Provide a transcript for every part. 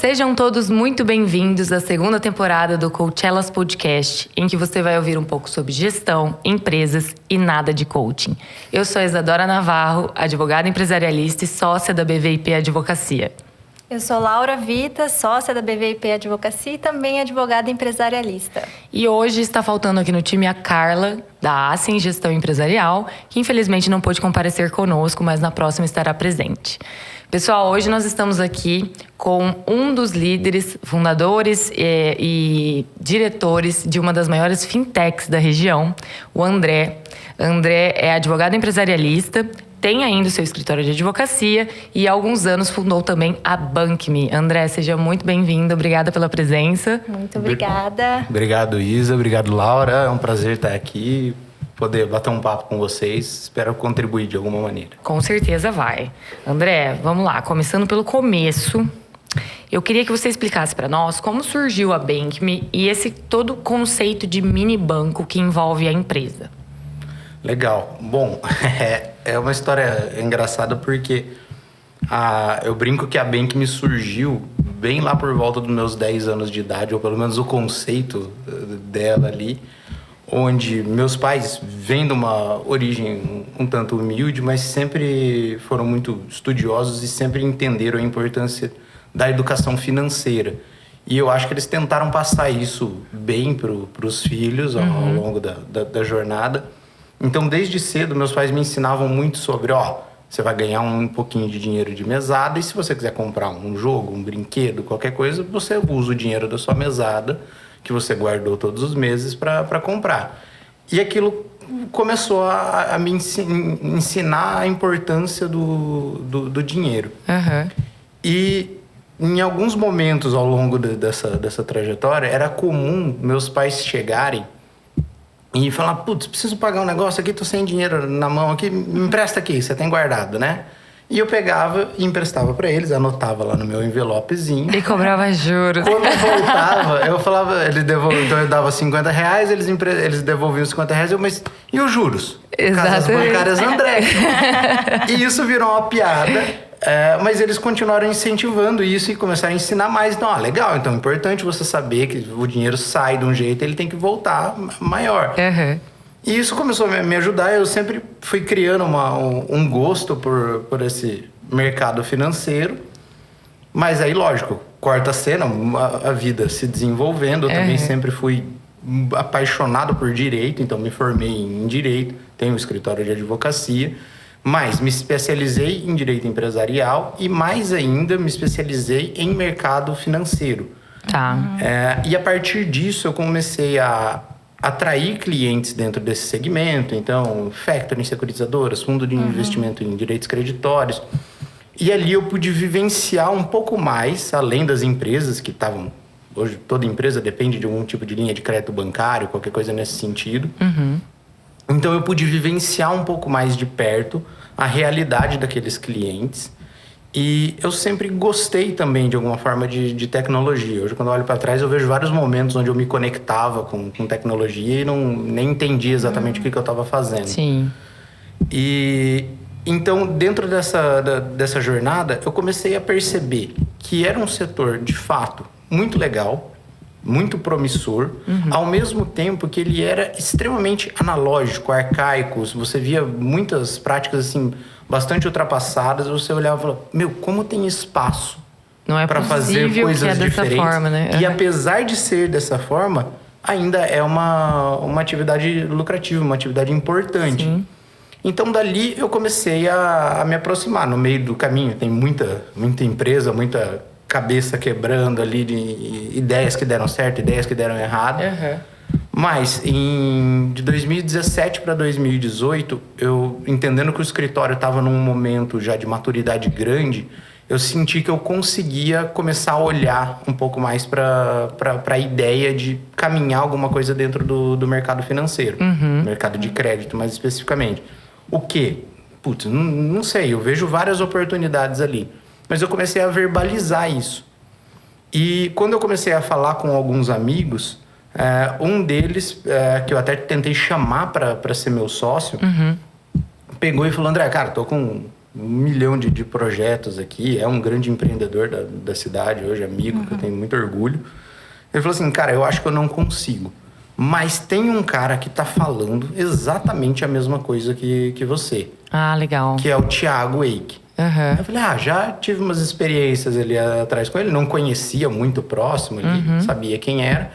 Sejam todos muito bem-vindos à segunda temporada do Coachellas Podcast, em que você vai ouvir um pouco sobre gestão, empresas e nada de coaching. Eu sou a Isadora Navarro, advogada empresarialista e sócia da BVIP Advocacia. Eu sou Laura Vita, sócia da BVIP Advocacia e também advogada empresarialista. E hoje está faltando aqui no time a Carla, da Assim Gestão Empresarial, que infelizmente não pôde comparecer conosco, mas na próxima estará presente. Pessoal, hoje nós estamos aqui com um dos líderes, fundadores e diretores de uma das maiores fintechs da região, o André. André é advogado empresarialista, tem ainda o seu escritório de advocacia e há alguns anos fundou também a BankMe. André, seja muito bem-vindo, obrigada pela presença. Muito obrigada. Obrigado, Isa, obrigado, Laura. É um prazer estar aqui, poder bater um papo com vocês. Espero contribuir de alguma maneira. Com certeza vai. André, vamos lá, começando pelo começo. Eu queria que você explicasse para nós como surgiu a BankMe e esse todo conceito de mini banco que envolve a empresa. Legal. Bom, é uma história engraçada porque eu brinco que a BankMe surgiu bem lá por volta dos meus 10 anos de idade, ou pelo menos o conceito dela ali, onde meus pais vêm de uma origem um tanto humilde, mas sempre foram muito estudiosos e sempre entenderam a importância da educação financeira. E eu acho que eles tentaram passar isso bem para os filhos ao longo da jornada. Então, desde cedo, meus pais me ensinavam muito sobre, você vai ganhar um pouquinho de dinheiro de mesada e se você quiser comprar um jogo, um brinquedo, qualquer coisa, você usa o dinheiro da sua mesada, que você guardou todos os meses para comprar. E aquilo começou a me ensinar a importância do dinheiro. Uhum. E em alguns momentos ao longo dessa trajetória, era comum meus pais chegarem e falar, putz, preciso pagar um negócio aqui, tô sem dinheiro na mão aqui, me empresta aqui, você tem guardado, né? E eu pegava e emprestava para eles, anotava lá no meu envelopezinho. E cobrava juros. Quando eu voltava, eu falava, então eu dava R$50, eles devolviam os R$50, mas e os juros? Casas bancárias André. E isso virou uma piada. Mas eles continuaram incentivando isso e começaram a ensinar mais. Então, legal, então é importante você saber que o dinheiro sai de um jeito, ele tem que voltar maior. Uhum. E isso começou a me ajudar. Eu sempre fui criando um gosto por esse mercado financeiro. Mas aí, lógico, corta a cena, a vida se desenvolvendo. Eu também sempre fui apaixonado por direito, então me formei em direito, tenho um escritório de advocacia. Mas me especializei em direito empresarial e mais ainda me especializei em mercado financeiro. Tá. E a partir disso eu comecei a atrair clientes dentro desse segmento. Então, factoring, securitizadoras, fundo de investimento em direitos creditórios. E ali eu pude vivenciar um pouco mais, além das empresas que estavam... Hoje toda empresa depende de algum tipo de linha de crédito bancário, qualquer coisa nesse sentido. Uhum. Então, eu pude vivenciar um pouco mais de perto a realidade daqueles clientes. E eu sempre gostei também, de alguma forma, de tecnologia. Hoje, quando eu olho para trás, eu vejo vários momentos onde eu me conectava com tecnologia e nem entendia exatamente o que eu estava fazendo. Sim. E então, dentro dessa jornada, eu comecei a perceber que era um setor, de fato, muito legal, muito promissor, ao mesmo tempo que ele era extremamente analógico, arcaico. Você via muitas práticas assim bastante ultrapassadas, você olhava e falava, como tem espaço para fazer coisas diferentes. Forma, né? E apesar de ser dessa forma, ainda é uma atividade lucrativa, uma atividade importante. Sim. Então, dali eu comecei a me aproximar. No meio do caminho tem muita empresa, muita cabeça quebrando ali de ideias que deram certo, ideias que deram errado. Uhum. Mas de 2017 para 2018, eu entendendo que o escritório estava num momento já de maturidade grande, eu senti que eu conseguia começar a olhar um pouco mais para a ideia de caminhar alguma coisa dentro do mercado financeiro, mercado de crédito mais especificamente. O quê? Putz, não sei, eu vejo várias oportunidades ali. Mas eu comecei a verbalizar isso. E quando eu comecei a falar com alguns amigos, um deles, que eu até tentei chamar para ser meu sócio, pegou e falou, André, cara, tô com 1 milhão de projetos aqui, é um grande empreendedor da cidade hoje, amigo, que eu tenho muito orgulho. Ele falou assim, cara, eu acho que eu não consigo. Mas tem um cara que tá falando exatamente a mesma coisa que você. Ah, legal. Que é o Thiago Eike. Eu falei, já tive umas experiências ali atrás com ele. Não conhecia muito próximo ali, sabia quem era.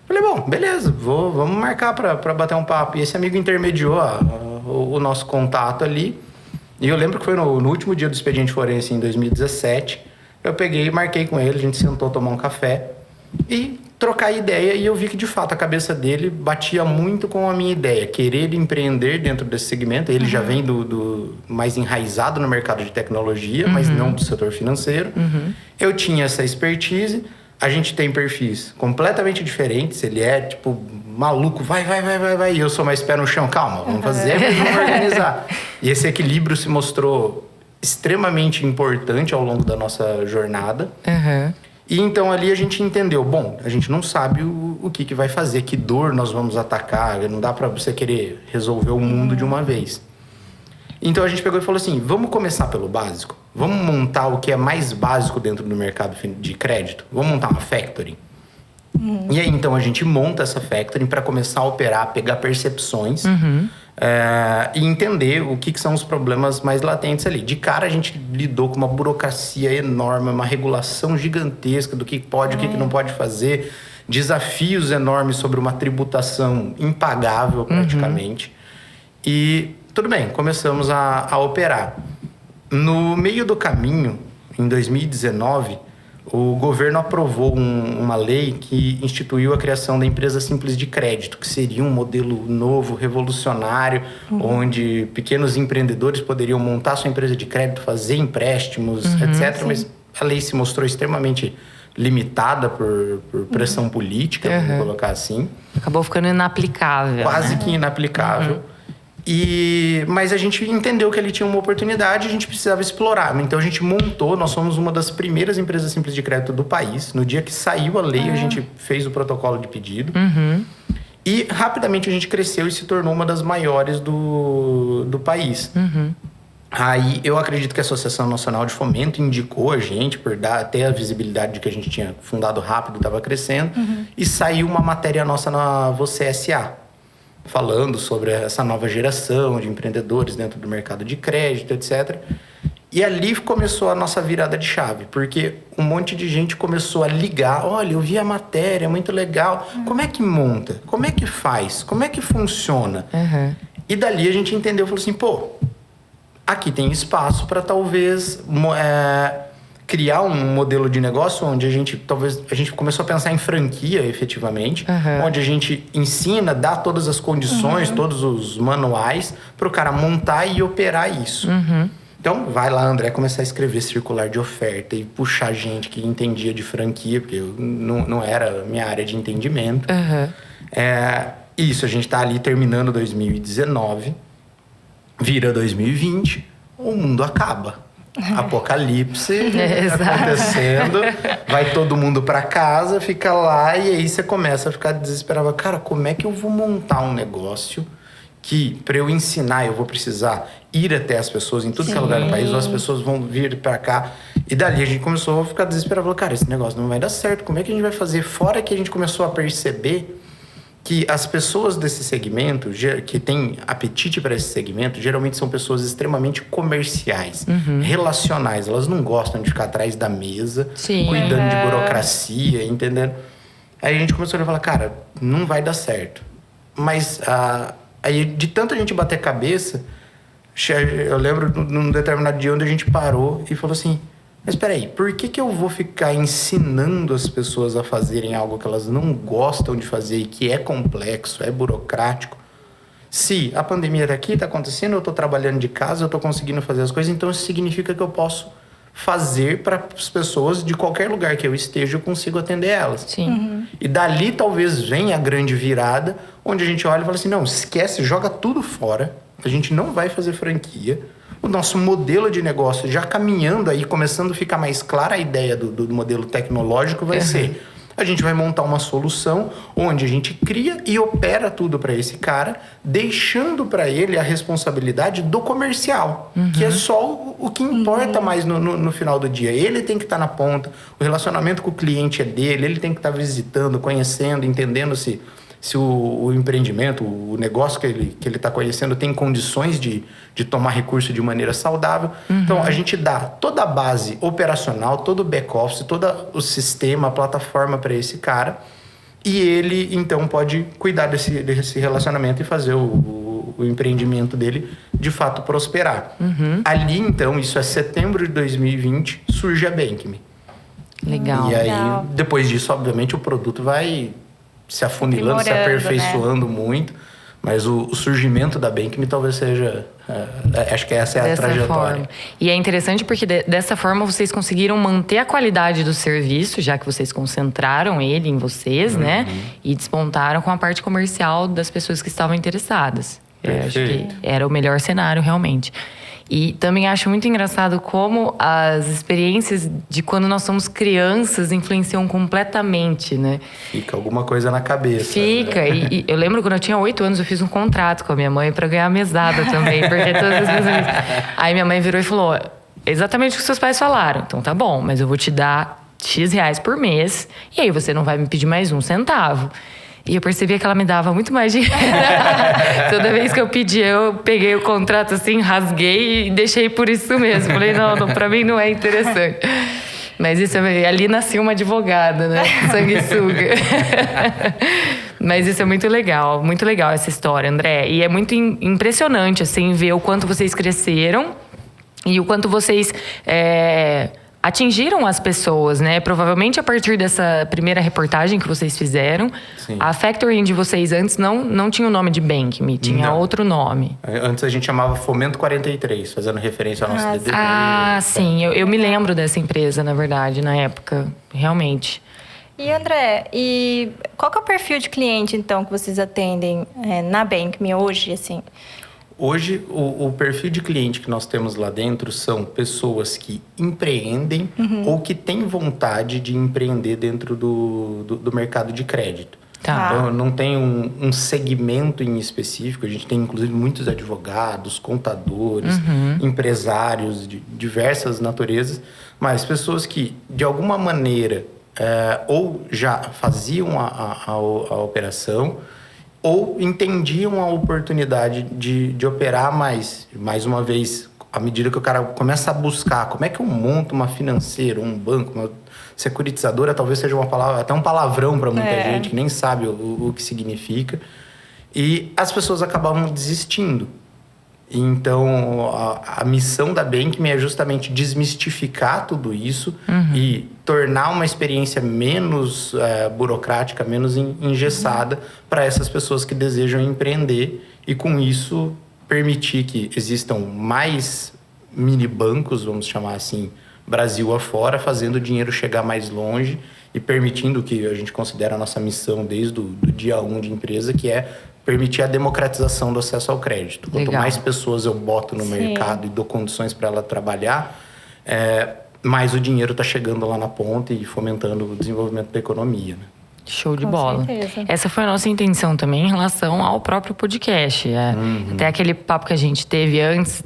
Falei, bom, beleza, vamos marcar pra bater um papo. E esse amigo intermediou o nosso contato ali. E eu lembro que foi no último dia do Expediente Forense, em 2017. Eu peguei e marquei com ele, a gente sentou tomar um café. E trocar ideia, e eu vi que de fato a cabeça dele batia muito com a minha ideia, querer empreender dentro desse segmento. Ele já vem do mais enraizado no mercado de tecnologia, mas não do setor financeiro. Eu tinha essa expertise. A gente tem perfis completamente diferentes. Ele é tipo maluco, vai, e eu sou mais pé no chão, calma, vamos fazer, vamos organizar. E esse equilíbrio se mostrou extremamente importante ao longo da nossa jornada. E então ali a gente entendeu, bom, a gente não sabe o que vai fazer, que dor nós vamos atacar, não dá para você querer resolver o mundo de uma vez. Então a gente pegou e falou assim, vamos começar pelo básico, vamos montar o que é mais básico dentro do mercado de crédito, vamos montar uma factory. E aí então a gente monta essa factory para começar a operar, pegar percepções e entender o que são os problemas mais latentes ali. De cara a gente lidou com uma burocracia enorme, uma regulação gigantesca do que pode, o que não pode fazer, desafios enormes sobre uma tributação impagável praticamente. E tudo bem, começamos a operar. No meio do caminho, em 2019, o governo aprovou uma lei que instituiu a criação da empresa simples de crédito, que seria um modelo novo, revolucionário, onde pequenos empreendedores poderiam montar sua empresa de crédito, fazer empréstimos, etc. Sim. Mas a lei se mostrou extremamente limitada por pressão política, vamos colocar assim. Acabou ficando inaplicável. Quase que inaplicável. Mas a gente entendeu que ele tinha uma oportunidade e a gente precisava explorar. Então a gente montou, nós somos uma das primeiras empresas simples de crédito do país. No dia que saiu a lei, a gente fez o protocolo de pedido. E rapidamente a gente cresceu e se tornou uma das maiores do país. Aí eu acredito que a Associação Nacional de Fomento indicou a gente por dar até a visibilidade de que a gente tinha fundado rápido, estava crescendo. E saiu uma matéria nossa na Você SA, falando sobre essa nova geração de empreendedores dentro do mercado de crédito, etc. E ali começou a nossa virada de chave, porque um monte de gente começou a ligar. Olha, eu vi a matéria, muito legal. Como é que monta? Como é que faz? Como é que funciona? E dali a gente entendeu, falou assim, pô, aqui tem espaço para talvez criar um modelo de negócio onde a gente começou a pensar em franquia, efetivamente, onde a gente ensina, dá todas as condições, todos os manuais para o cara montar e operar isso. Então, vai lá, André, começar a escrever circular de oferta e puxar gente que entendia de franquia, porque não era a minha área de entendimento. Isso, a gente está ali terminando 2019, vira 2020, o mundo acaba. Apocalipse acontecendo, vai todo mundo pra casa, fica lá e aí você começa a ficar desesperado. Cara, como é que eu vou montar um negócio que pra eu ensinar eu vou precisar ir até as pessoas em tudo que é lugar do país, ou as pessoas vão vir pra cá? E dali a gente começou a ficar desesperado. Falou, cara, esse negócio não vai dar certo, como é que a gente vai fazer? Fora que a gente começou a perceber que as pessoas desse segmento, que têm apetite para esse segmento, geralmente são pessoas extremamente comerciais, relacionais. Elas não gostam de ficar atrás da mesa, cuidando de burocracia, entendendo? Aí a gente começou a falar, cara, não vai dar certo. Mas aí de tanta gente bater cabeça, eu lembro num determinado dia onde a gente parou e falou assim, mas espera aí, por que eu vou ficar ensinando as pessoas a fazerem algo que elas não gostam de fazer e que é complexo, é burocrático? Se a pandemia está aqui, está acontecendo, eu estou trabalhando de casa, eu estou conseguindo fazer as coisas, então isso significa que eu posso fazer para as pessoas de qualquer lugar que eu esteja, eu consigo atender elas. E dali talvez venha a grande virada, onde a gente olha e fala assim, não, esquece, joga tudo fora, a gente não vai fazer franquia. O nosso modelo de negócio já caminhando aí, começando a ficar mais clara a ideia do modelo tecnológico, vai ser A gente vai montar uma solução onde a gente cria e opera tudo para esse cara, deixando para ele a responsabilidade do comercial, que é só o que importa mais no final do dia. Ele tem que estar na ponta, o relacionamento com o cliente é dele, ele tem que estar visitando, conhecendo, entendendo se o empreendimento, o negócio que ele está conhecendo tem condições de tomar recurso de maneira saudável. Então, a gente dá toda a base operacional, todo o back-office, todo o sistema, a plataforma para esse cara. E ele, então, pode cuidar desse relacionamento e fazer o empreendimento dele, de fato, prosperar. Ali, então, isso é setembro de 2020, surge a BankMe. Legal. E aí, depois disso, obviamente, o produto vai se afunilando, se aperfeiçoando muito. Mas o surgimento da BankMe talvez seja... acho que essa é a trajetória. Forma. E é interessante porque dessa forma vocês conseguiram manter a qualidade do serviço, já que vocês concentraram ele em vocês, né? E despontaram com a parte comercial das pessoas que estavam interessadas. Acho que era o melhor cenário, realmente. E também acho muito engraçado como as experiências de quando nós somos crianças influenciam completamente, né? Fica alguma coisa na cabeça. Fica. Né? E eu lembro quando eu tinha 8 anos, eu fiz um contrato com a minha mãe para ganhar mesada também, porque todas as minhas amigas... Aí minha mãe virou e falou, exatamente o que seus pais falaram. Então tá bom, mas eu vou te dar X reais por mês e aí você não vai me pedir mais 1 centavo. E eu percebia que ela me dava muito mais dinheiro. Toda vez que eu pedia, eu peguei o contrato assim, rasguei e deixei por isso mesmo. Falei, não, pra mim não é interessante. Mas isso, ali nasceu uma advogada, né? Sanguessuga. Mas isso é muito legal essa história, André. E é muito impressionante, assim, ver o quanto vocês cresceram e o quanto vocês... atingiram as pessoas, né? Provavelmente a partir dessa primeira reportagem que vocês fizeram. Sim. A Factory de vocês antes não tinha o nome de BankMe, tinha outro nome. Antes a gente chamava Fomento 43, fazendo referência ao nosso DDD. Sim. Eu me lembro dessa empresa, na verdade, na época. Realmente. E André, qual que é o perfil de cliente, então, que vocês atendem na BankMe hoje, assim? Hoje, o perfil de cliente que nós temos lá dentro são pessoas que empreendem ou que têm vontade de empreender dentro do mercado de crédito. Tá. Então, não tem um segmento em específico. A gente tem, inclusive, muitos advogados, contadores, empresários de diversas naturezas, mas pessoas que, de alguma maneira, ou já faziam a operação, ou entendiam a oportunidade de operar mais uma vez, à medida que o cara começa a buscar como é que eu monto uma financeira, um banco, uma securitizadora, talvez seja uma palavra, até um palavrão para muita gente que nem sabe o que significa. E as pessoas acabavam desistindo. Então, a missão da BankMe é justamente desmistificar tudo isso e tornar uma experiência menos burocrática, menos engessada para essas pessoas que desejam empreender e, com isso, permitir que existam mais mini bancos, vamos chamar assim, Brasil afora, fazendo o dinheiro chegar mais longe e permitindo o que a gente considera a nossa missão desde o dia 1 de empresa, que é permitir a democratização do acesso ao crédito. Quanto mais pessoas eu boto no mercado e dou condições para ela trabalhar, mais o dinheiro está chegando lá na ponta e fomentando o desenvolvimento da economia, né? Show de bola. Certeza. Essa foi a nossa intenção também em relação ao próprio podcast. Até aquele papo que a gente teve antes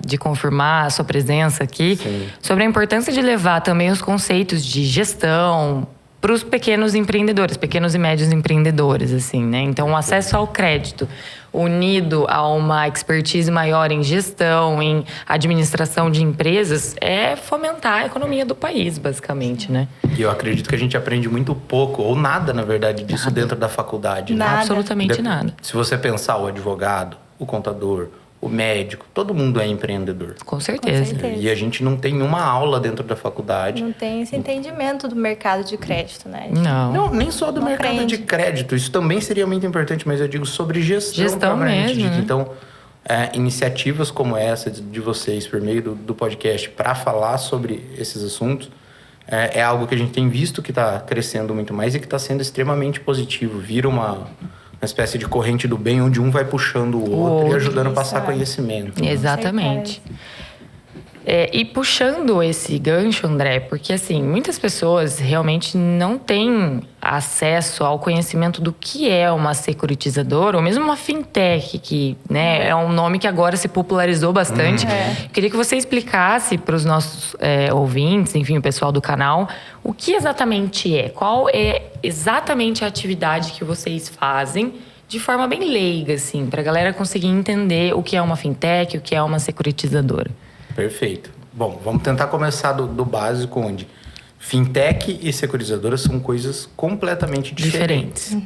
de confirmar a sua presença aqui, sobre a importância de levar também os conceitos de gestão para os pequenos empreendedores, pequenos e médios empreendedores, assim, né? Então, o acesso ao crédito, unido a uma expertise maior em gestão, em administração de empresas, é fomentar a economia do país, basicamente, né? E eu acredito que a gente aprende muito pouco, ou nada, na verdade, disso dentro da faculdade. Nada. Né? Absolutamente nada. Se você pensar o advogado, o contador, o médico, todo mundo é empreendedor. Com certeza. E a gente não tem uma aula dentro da faculdade. Não tem esse entendimento do mercado de crédito, né? Não, nem só do mercado de crédito. Isso também seria muito importante, mas eu digo sobre gestão. Gestão mesmo, né? Então, iniciativas como essa de vocês, por meio do podcast, para falar sobre esses assuntos, é algo que a gente tem visto que está crescendo muito mais e que está sendo extremamente positivo. Vira uma espécie de corrente do bem, onde um vai puxando o outro e ajudando a passar conhecimento. Exatamente. E puxando esse gancho, André, porque assim, muitas pessoas realmente não têm acesso ao conhecimento do que é uma securitizadora, ou mesmo uma fintech, que, né, é um nome que agora se popularizou bastante. Queria que você explicasse para os nossos ouvintes, enfim, o pessoal do canal, o que exatamente é, qual é exatamente a atividade que vocês fazem de forma bem leiga, assim, para a galera conseguir entender o que é uma fintech, o que é uma securitizadora. Perfeito. Bom, vamos tentar começar do básico, onde fintech e securitizadora são coisas completamente diferentes.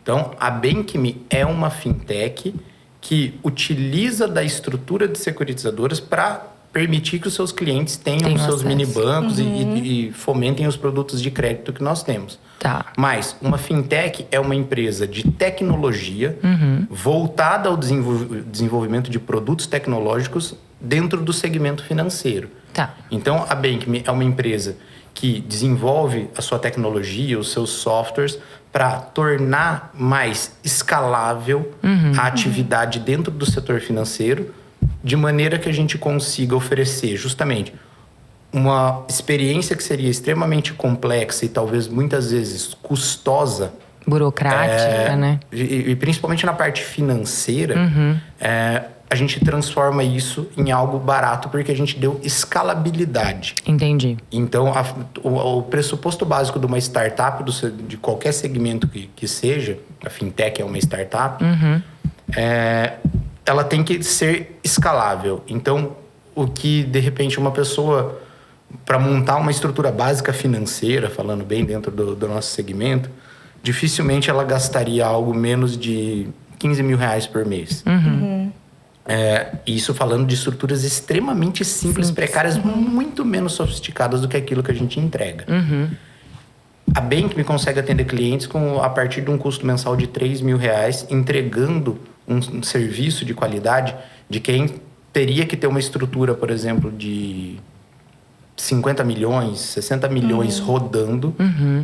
Então, a Bank.me é uma fintech que utiliza da estrutura de securitizadoras para permitir que os seus clientes tenham os seus acesso. mini bancos e fomentem os produtos de crédito que nós temos. Tá. Mas uma fintech é uma empresa de tecnologia voltada ao desenvolvimento de produtos tecnológicos dentro do segmento financeiro. Tá. Então, a Bank.me é uma empresa que desenvolve a sua tecnologia, os seus softwares, para tornar mais escalável a atividade dentro do setor financeiro, de maneira que a gente consiga oferecer justamente uma experiência que seria extremamente complexa e talvez muitas vezes custosa. Burocrática, né? E principalmente na parte financeira, a gente transforma isso em algo barato porque a gente deu escalabilidade. Entendi. Então, o pressuposto básico de uma startup, de qualquer segmento que seja, a fintech é uma startup, ela tem que ser escalável. Então, o que, de repente, uma pessoa, para montar uma estrutura básica financeira, falando bem dentro do nosso segmento, dificilmente ela gastaria algo menos de 15 mil reais por mês. Isso falando de estruturas extremamente simples, precárias, muito menos sofisticadas do que aquilo que a gente entrega. A Bank.me consegue atender clientes a partir de um custo mensal de 3 mil reais, entregando um serviço de qualidade de quem teria que ter uma estrutura, por exemplo, de 50 milhões, 60 milhões rodando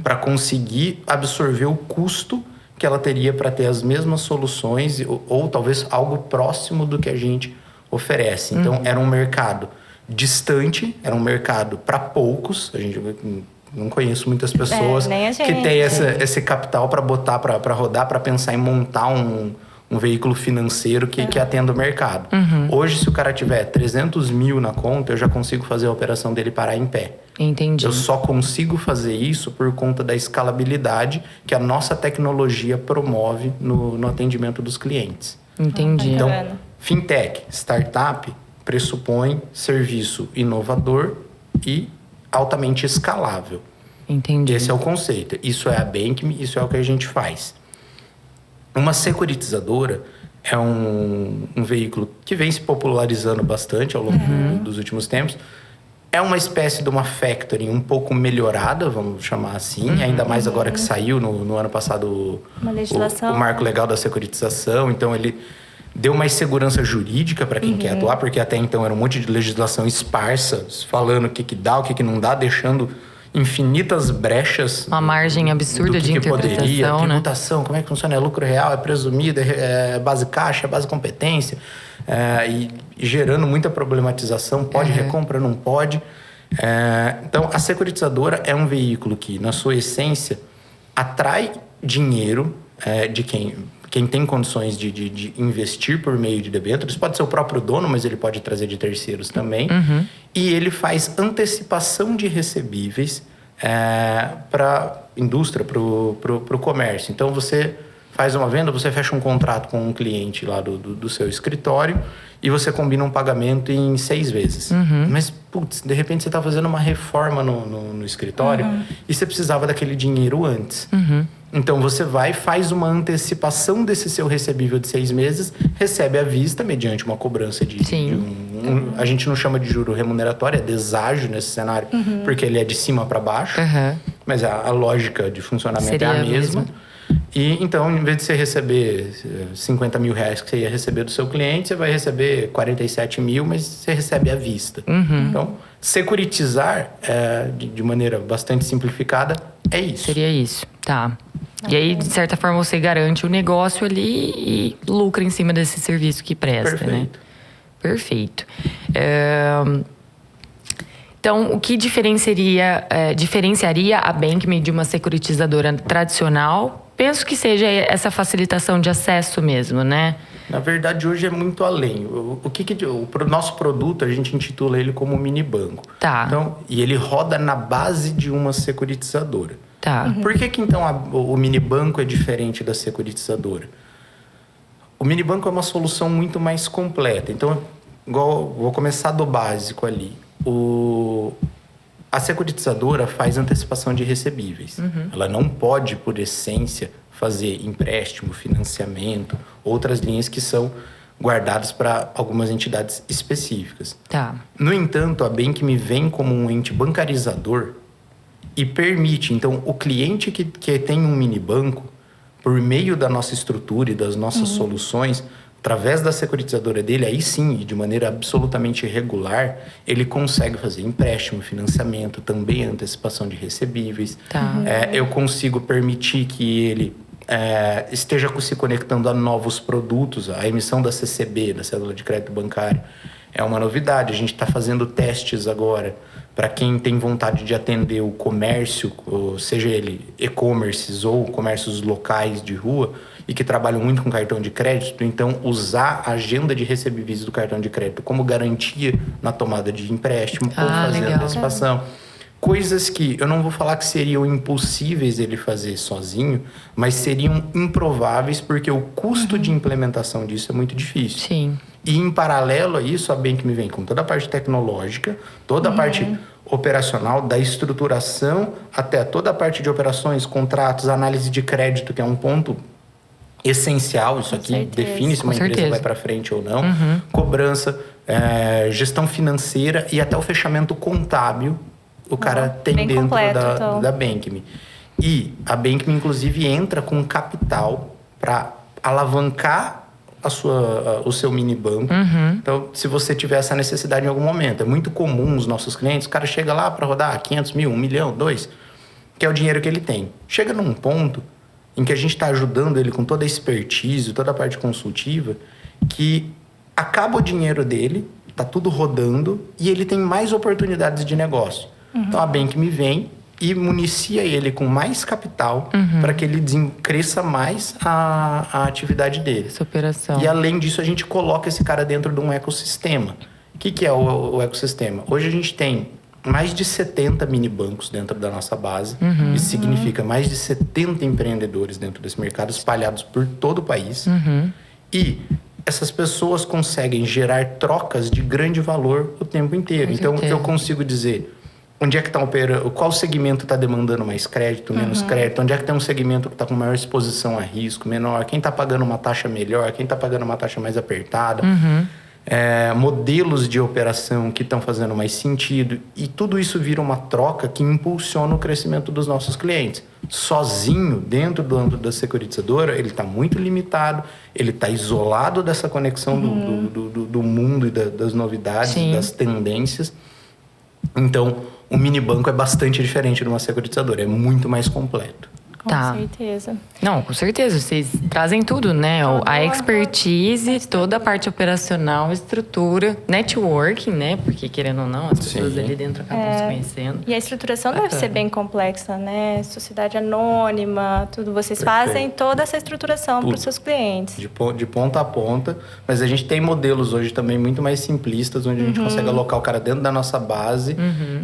para conseguir absorver o custo que ela teria para ter as mesmas soluções ou talvez algo próximo do que a gente oferece. Então, era um mercado distante, era um mercado para poucos. A gente não conheço muitas pessoas que têm esse capital para botar, para rodar, para pensar em montar um veículo financeiro que atenda o mercado. Hoje, se o cara tiver 300 mil na conta, eu já consigo fazer a operação dele parar em pé. Entendi. Eu só consigo fazer isso por conta da escalabilidade que a nossa tecnologia promove no atendimento dos clientes. Entendi. Então, fintech, startup, pressupõe serviço inovador e altamente escalável. Entendi. Esse é o conceito. Isso é a Bank.me, isso é o que a gente faz. Uma securitizadora é um veículo que vem se popularizando bastante ao longo dos últimos tempos. É uma espécie de uma factoring um pouco melhorada, vamos chamar assim. Ainda mais agora que saiu no ano passado o marco legal da securitização. Então, ele deu mais segurança jurídica para quem quer atuar, porque até então era um monte de legislação esparsa, falando o que dá, o que não dá, deixando infinitas brechas. Uma margem absurda de interpretação, poderia, né? tributação, como é que funciona? É lucro real, é presumido, é base caixa, é base competência. E gerando muita problematização. Pode recompra, não pode. Então, a securitizadora é um veículo que, na sua essência, atrai dinheiro de quem tem condições de investir por meio de debêntures. Pode ser o próprio dono, mas ele pode trazer de terceiros também. E ele faz antecipação de recebíveis para a indústria, para o comércio. Então, você faz uma venda, você fecha um contrato com um cliente lá do seu escritório e você combina um pagamento em 6 vezes. Mas, putz, de repente você está fazendo uma reforma no escritório e você precisava daquele dinheiro antes. Então, você vai, faz uma antecipação desse seu recebível de 6 meses, recebe à vista, mediante uma cobrança a gente não chama de juro remuneratório, é deságio nesse cenário, porque ele é de cima para baixo. Mas a lógica de funcionamento seria é a mesma. mesma. E então, em vez de você receber 50 mil reais que você ia receber do seu cliente, você vai receber 47 mil, mas você recebe à vista. Então, securitizar, de maneira bastante simplificada, é isso. Seria isso, tá. E aí, de certa forma, você garante o negócio ali e lucra em cima desse serviço que presta, Perfeito. né? Perfeito. Então, o que diferenciaria a BankMe de uma securitizadora tradicional? Penso que seja essa facilitação de acesso mesmo, né? Na verdade, hoje é muito além. O nosso produto, a gente intitula ele como mini banco. Tá. Então, e ele roda na base de uma securitizadora. Tá. Por que então o mini banco é diferente da securitizadora? O mini banco é uma solução muito mais completa. Então, vou começar do básico ali. A securitizadora faz antecipação de recebíveis. Ela não pode, por essência, fazer empréstimo, financiamento, outras linhas que são guardadas para algumas entidades específicas. Tá. No entanto, a BankMe vem como um ente bancarizador e permite, então, o cliente que tem um mini banco, por meio da nossa estrutura e das nossas soluções, através da securitizadora dele, aí sim, e de maneira absolutamente regular, ele consegue fazer empréstimo, financiamento, também antecipação de recebíveis. Tá. Eu consigo permitir que ele esteja se conectando a novos produtos. A emissão da CCB, da Cédula de Crédito Bancário, é uma novidade. A gente está fazendo testes agora para quem tem vontade de atender o comércio, seja ele e-commerces ou comércios locais de rua, e que trabalham muito com cartão de crédito. Então, usar a agenda de recebíveis do cartão de crédito como garantia na tomada de empréstimo ou fazer legal. antecipação. Coisas que eu não vou falar que seriam impossíveis ele fazer sozinho, mas seriam improváveis porque o custo de implementação disso é muito difícil. Sim. E em paralelo a isso, a BankMe vem com toda a parte tecnológica, toda a parte operacional, da estruturação até toda a parte de operações, contratos, análise de crédito, que é um ponto essencial. Isso aqui define se uma empresa vai para frente ou não. Cobrança, gestão financeira e até o fechamento contábil. O cara tem dentro completo, da BankMe. E a BankMe, inclusive, entra com capital para alavancar o seu mini banco. Então, se você tiver essa necessidade em algum momento. É muito comum os nossos clientes, o cara chega lá para rodar 500 mil, 1 milhão, 2, que é o dinheiro que ele tem. Chega num ponto em que a gente está ajudando ele com toda a expertise, toda a parte consultiva, que acaba o dinheiro dele, está tudo rodando, e ele tem mais oportunidades de negócio. Então, a BankMe vem e municia ele com mais capital para que ele cresça mais a atividade dele. Essa operação. E, além disso, a gente coloca esse cara dentro de um ecossistema. O que é o ecossistema? Hoje a gente tem mais de 70 mini bancos dentro da nossa base. Isso significa mais de 70 empreendedores dentro desse mercado, espalhados por todo o país. E essas pessoas conseguem gerar trocas de grande valor o tempo inteiro. Então, eu consigo dizer onde é que está operando, qual segmento está demandando mais crédito, menos crédito, onde é que tem um segmento que está com maior exposição a risco, menor, quem está pagando uma taxa melhor, quem está pagando uma taxa mais apertada, modelos de operação que estão fazendo mais sentido, e tudo isso vira uma troca que impulsiona o crescimento dos nossos clientes. Sozinho, dentro do âmbito da securitizadora, ele está muito limitado, ele está isolado dessa conexão do mundo e das novidades, das tendências. Então, o mini banco é bastante diferente de uma securitizadora, é muito mais completo. Com certeza. Não, com certeza. Vocês trazem tudo, né? A expertise, toda a parte operacional, estrutura, networking, né? Porque, querendo ou não, as pessoas ali dentro acabam se conhecendo. E a estruturação deve ser bem complexa, né? Sociedade anônima, tudo. Vocês fazem toda essa estruturação para os seus clientes. De ponta a ponta. Mas a gente tem modelos hoje também muito mais simplistas, onde a gente consegue alocar o cara dentro da nossa base.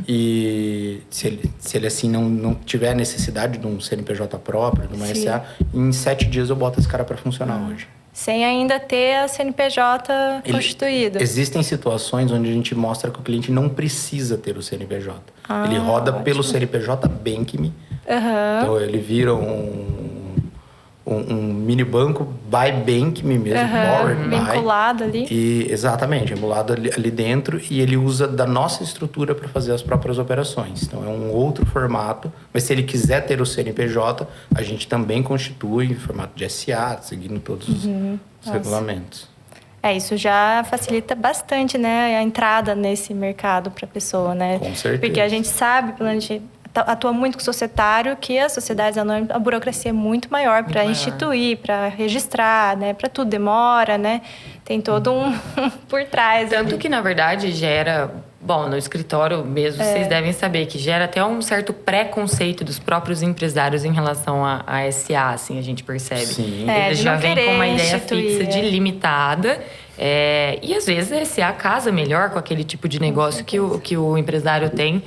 E se ele assim não tiver necessidade de um CNPJ próprio, de uma SA, em 7 dias eu boto esse cara para funcionar hoje. Sem ainda ter a CNPJ constituída. Existem situações onde a gente mostra que o cliente não precisa ter o CNPJ. Ele roda pelo CNPJ BankMe. Então, ele vira um mini banco by BankMe mesmo, powered by. Vinculado ali. Exatamente, emulado ali dentro, e ele usa da nossa estrutura para fazer as próprias operações. Então, é um outro formato, mas se ele quiser ter o CNPJ, a gente também constitui em formato de SA, seguindo todos os regulamentos. Isso já facilita bastante, né, a entrada nesse mercado para a pessoa, né? Com certeza. Porque a gente sabe, quando a gente atua muito com o societário, que as sociedades anônimas, a burocracia é muito maior para instituir, para registrar, né? Para tudo demora, né? Tem todo um por trás. Tanto que, na verdade, gera Bom, no escritório mesmo, vocês devem saber que gera até um certo preconceito dos próprios empresários em relação a SA, assim, a gente percebe. Sim. Eles já vêm com uma ideia instituir, fixa de limitada. E às vezes a SA casa melhor com aquele tipo de negócio que o empresário tem.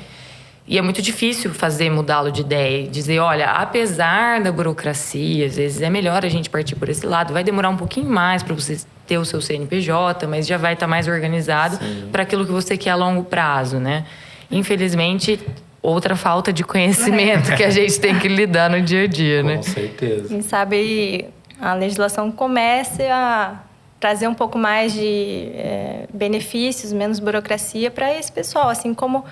E é muito difícil mudá-lo de ideia e dizer, olha, apesar da burocracia, às vezes é melhor a gente partir por esse lado. Vai demorar um pouquinho mais para você ter o seu CNPJ, mas já vai estar mais organizado para aquilo que você quer a longo prazo, né? Infelizmente, outra falta de conhecimento que a gente tem que lidar no dia a dia, né? Com certeza. Quem sabe a legislação comece a trazer um pouco mais de benefícios, menos burocracia para esse pessoal, assim como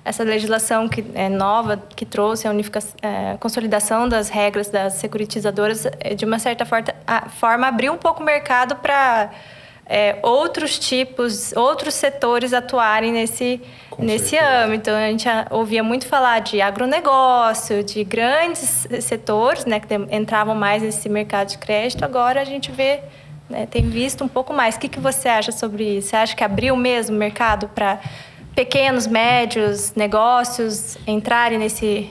essa legislação que é nova, que trouxe a consolidação das regras das securitizadoras, de uma certa forma, abriu um pouco o mercado para outros setores atuarem nesse âmbito. A gente ouvia muito falar de agronegócio, de grandes setores, né, que entravam mais nesse mercado de crédito. Agora a gente vê, né, tem visto um pouco mais. O que você acha sobre isso? Você acha que abriu mesmo o mercado para pequenos, médios negócios entrarem nesse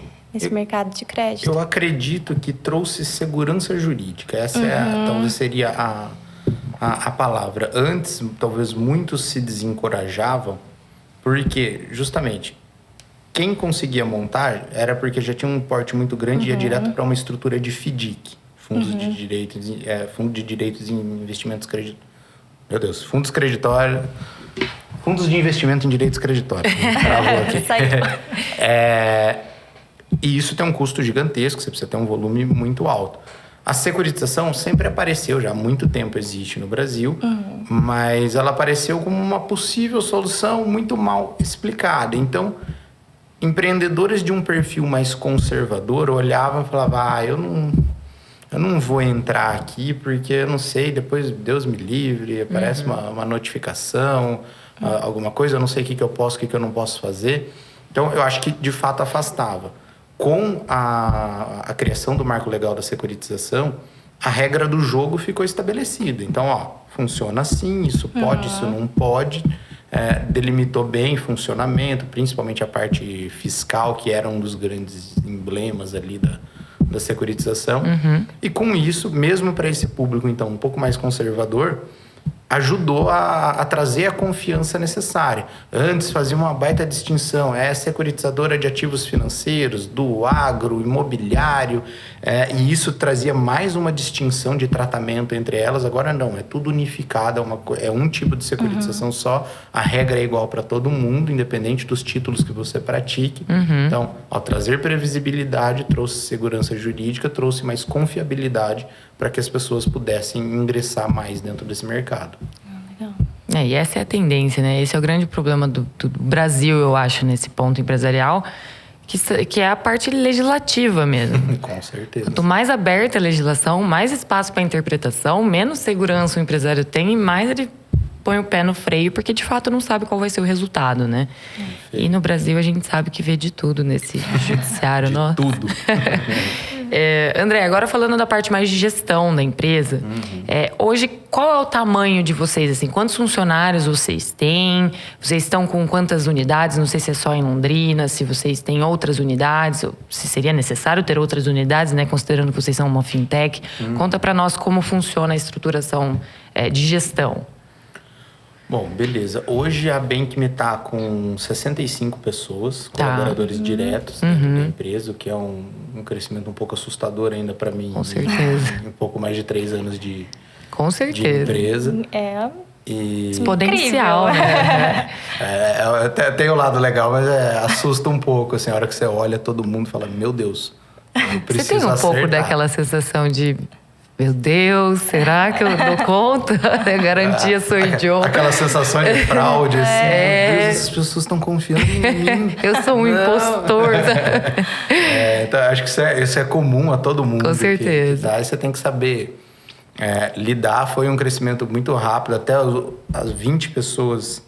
mercado de crédito? Eu acredito que trouxe segurança jurídica. Essa talvez seria a palavra. Antes, talvez muitos se desencorajavam, porque justamente quem conseguia montar era porque já tinha um porte muito grande e ia direto para uma estrutura de FDIC, Fundo de Direitos e Investimentos Creditórios. Meu Deus, Fundos Creditórios. Fundos de investimento em direitos creditórios. Travou aqui. E isso tem um custo gigantesco, você precisa ter um volume muito alto. A securitização sempre apareceu, já há muito tempo existe no Brasil, mas ela apareceu como uma possível solução muito mal explicada. Então, empreendedores de um perfil mais conservador olhavam e falavam, eu não vou entrar aqui porque eu não sei, depois Deus me livre, aparece uma notificação, alguma coisa, eu não sei o que eu posso, o que eu não posso fazer. Então, eu acho que, de fato, afastava. Com a criação do marco legal da securitização, a regra do jogo ficou estabelecida. Então, funciona assim, isso pode, isso não pode. Delimitou bem o funcionamento, principalmente a parte fiscal, que era um dos grandes emblemas ali da securitização. E com isso, mesmo para esse público, então, um pouco mais conservador, ajudou a trazer a confiança necessária. Antes fazia uma baita distinção, securitizadora de ativos financeiros, do agro, imobiliário, e isso trazia mais uma distinção de tratamento entre elas. Agora não, é tudo unificado, é um tipo de securitização só, a regra é igual para todo mundo, independente dos títulos que você pratique. Então, ao trazer previsibilidade, trouxe segurança jurídica, trouxe mais confiabilidade para que as pessoas pudessem ingressar mais dentro desse mercado. Legal. E essa é a tendência, né? Esse é o grande problema do Brasil, eu acho, nesse ponto empresarial, que é a parte legislativa mesmo. Com certeza. Quanto mais aberta a legislação, mais espaço para interpretação, menos segurança o empresário tem e mais ele põe o pé no freio, porque de fato não sabe qual vai ser o resultado, né? E no Brasil a gente sabe que vê de tudo nesse judiciário. De tudo. André, agora falando da parte mais de gestão da empresa, hoje qual é o tamanho de vocês? Assim, quantos funcionários vocês têm? Vocês estão com quantas unidades? Não sei se é só em Londrina, se vocês têm outras unidades, ou se seria necessário ter outras unidades, né? Considerando que vocês são uma fintech. Conta para nós como funciona a estruturação de gestão. Bom, beleza. Hoje a Bank está com 65 pessoas, colaboradores diretos dentro da empresa, o que é um crescimento um pouco assustador ainda para mim. Com certeza. Um pouco mais de 3 anos de empresa. Exponencial, né? Tem o lado legal, mas assusta um pouco, assim, a hora que você olha todo mundo e fala, meu Deus, eu preciso Você tem um pouco acertar. daquela sensação de... Meu Deus, será que eu dou conta? A garantia sou idiota. Aquela sensação de fraude, assim. Meu Deus, as pessoas estão confiando em mim. Eu sou um impostor. Então, acho que isso é comum a todo mundo. Com certeza. Aí você tem que saber lidar. Foi um crescimento muito rápido. Até as 20 pessoas.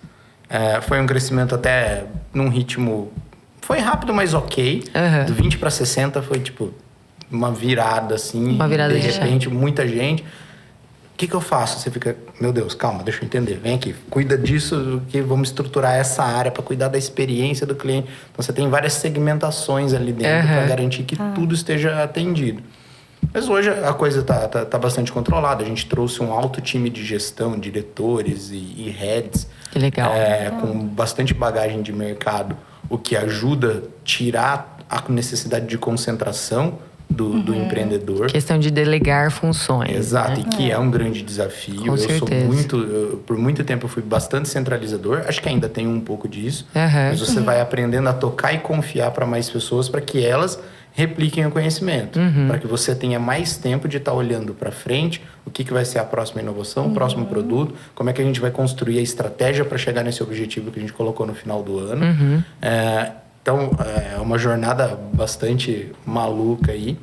Foi um crescimento até num ritmo... Foi rápido, mas ok. Do 20 para 60 foi tipo... uma virada, assim. Uma virada de repente, muita gente. que eu faço? Você fica, meu Deus, calma, deixa eu entender. Vem aqui, cuida disso, que vamos estruturar essa área para cuidar da experiência do cliente. Então, você tem várias segmentações ali dentro para garantir que tudo esteja atendido. Mas hoje a coisa tá bastante controlada. A gente trouxe um alto time de gestão, diretores e heads. Que legal. Com bastante bagagem de mercado, o que ajuda a tirar a necessidade de concentração do empreendedor. Questão de delegar funções. Exato, né? e que é um grande desafio. Com certeza. Por muito tempo eu fui bastante centralizador, acho que ainda tenho um pouco disso, mas você vai aprendendo a tocar e confiar para mais pessoas para que elas repliquem o conhecimento, para que você tenha mais tempo de estar olhando para frente, o que vai ser a próxima inovação, o próximo produto, como é que a gente vai construir a estratégia para chegar nesse objetivo que a gente colocou no final do ano. Então, é uma jornada bastante maluca aí.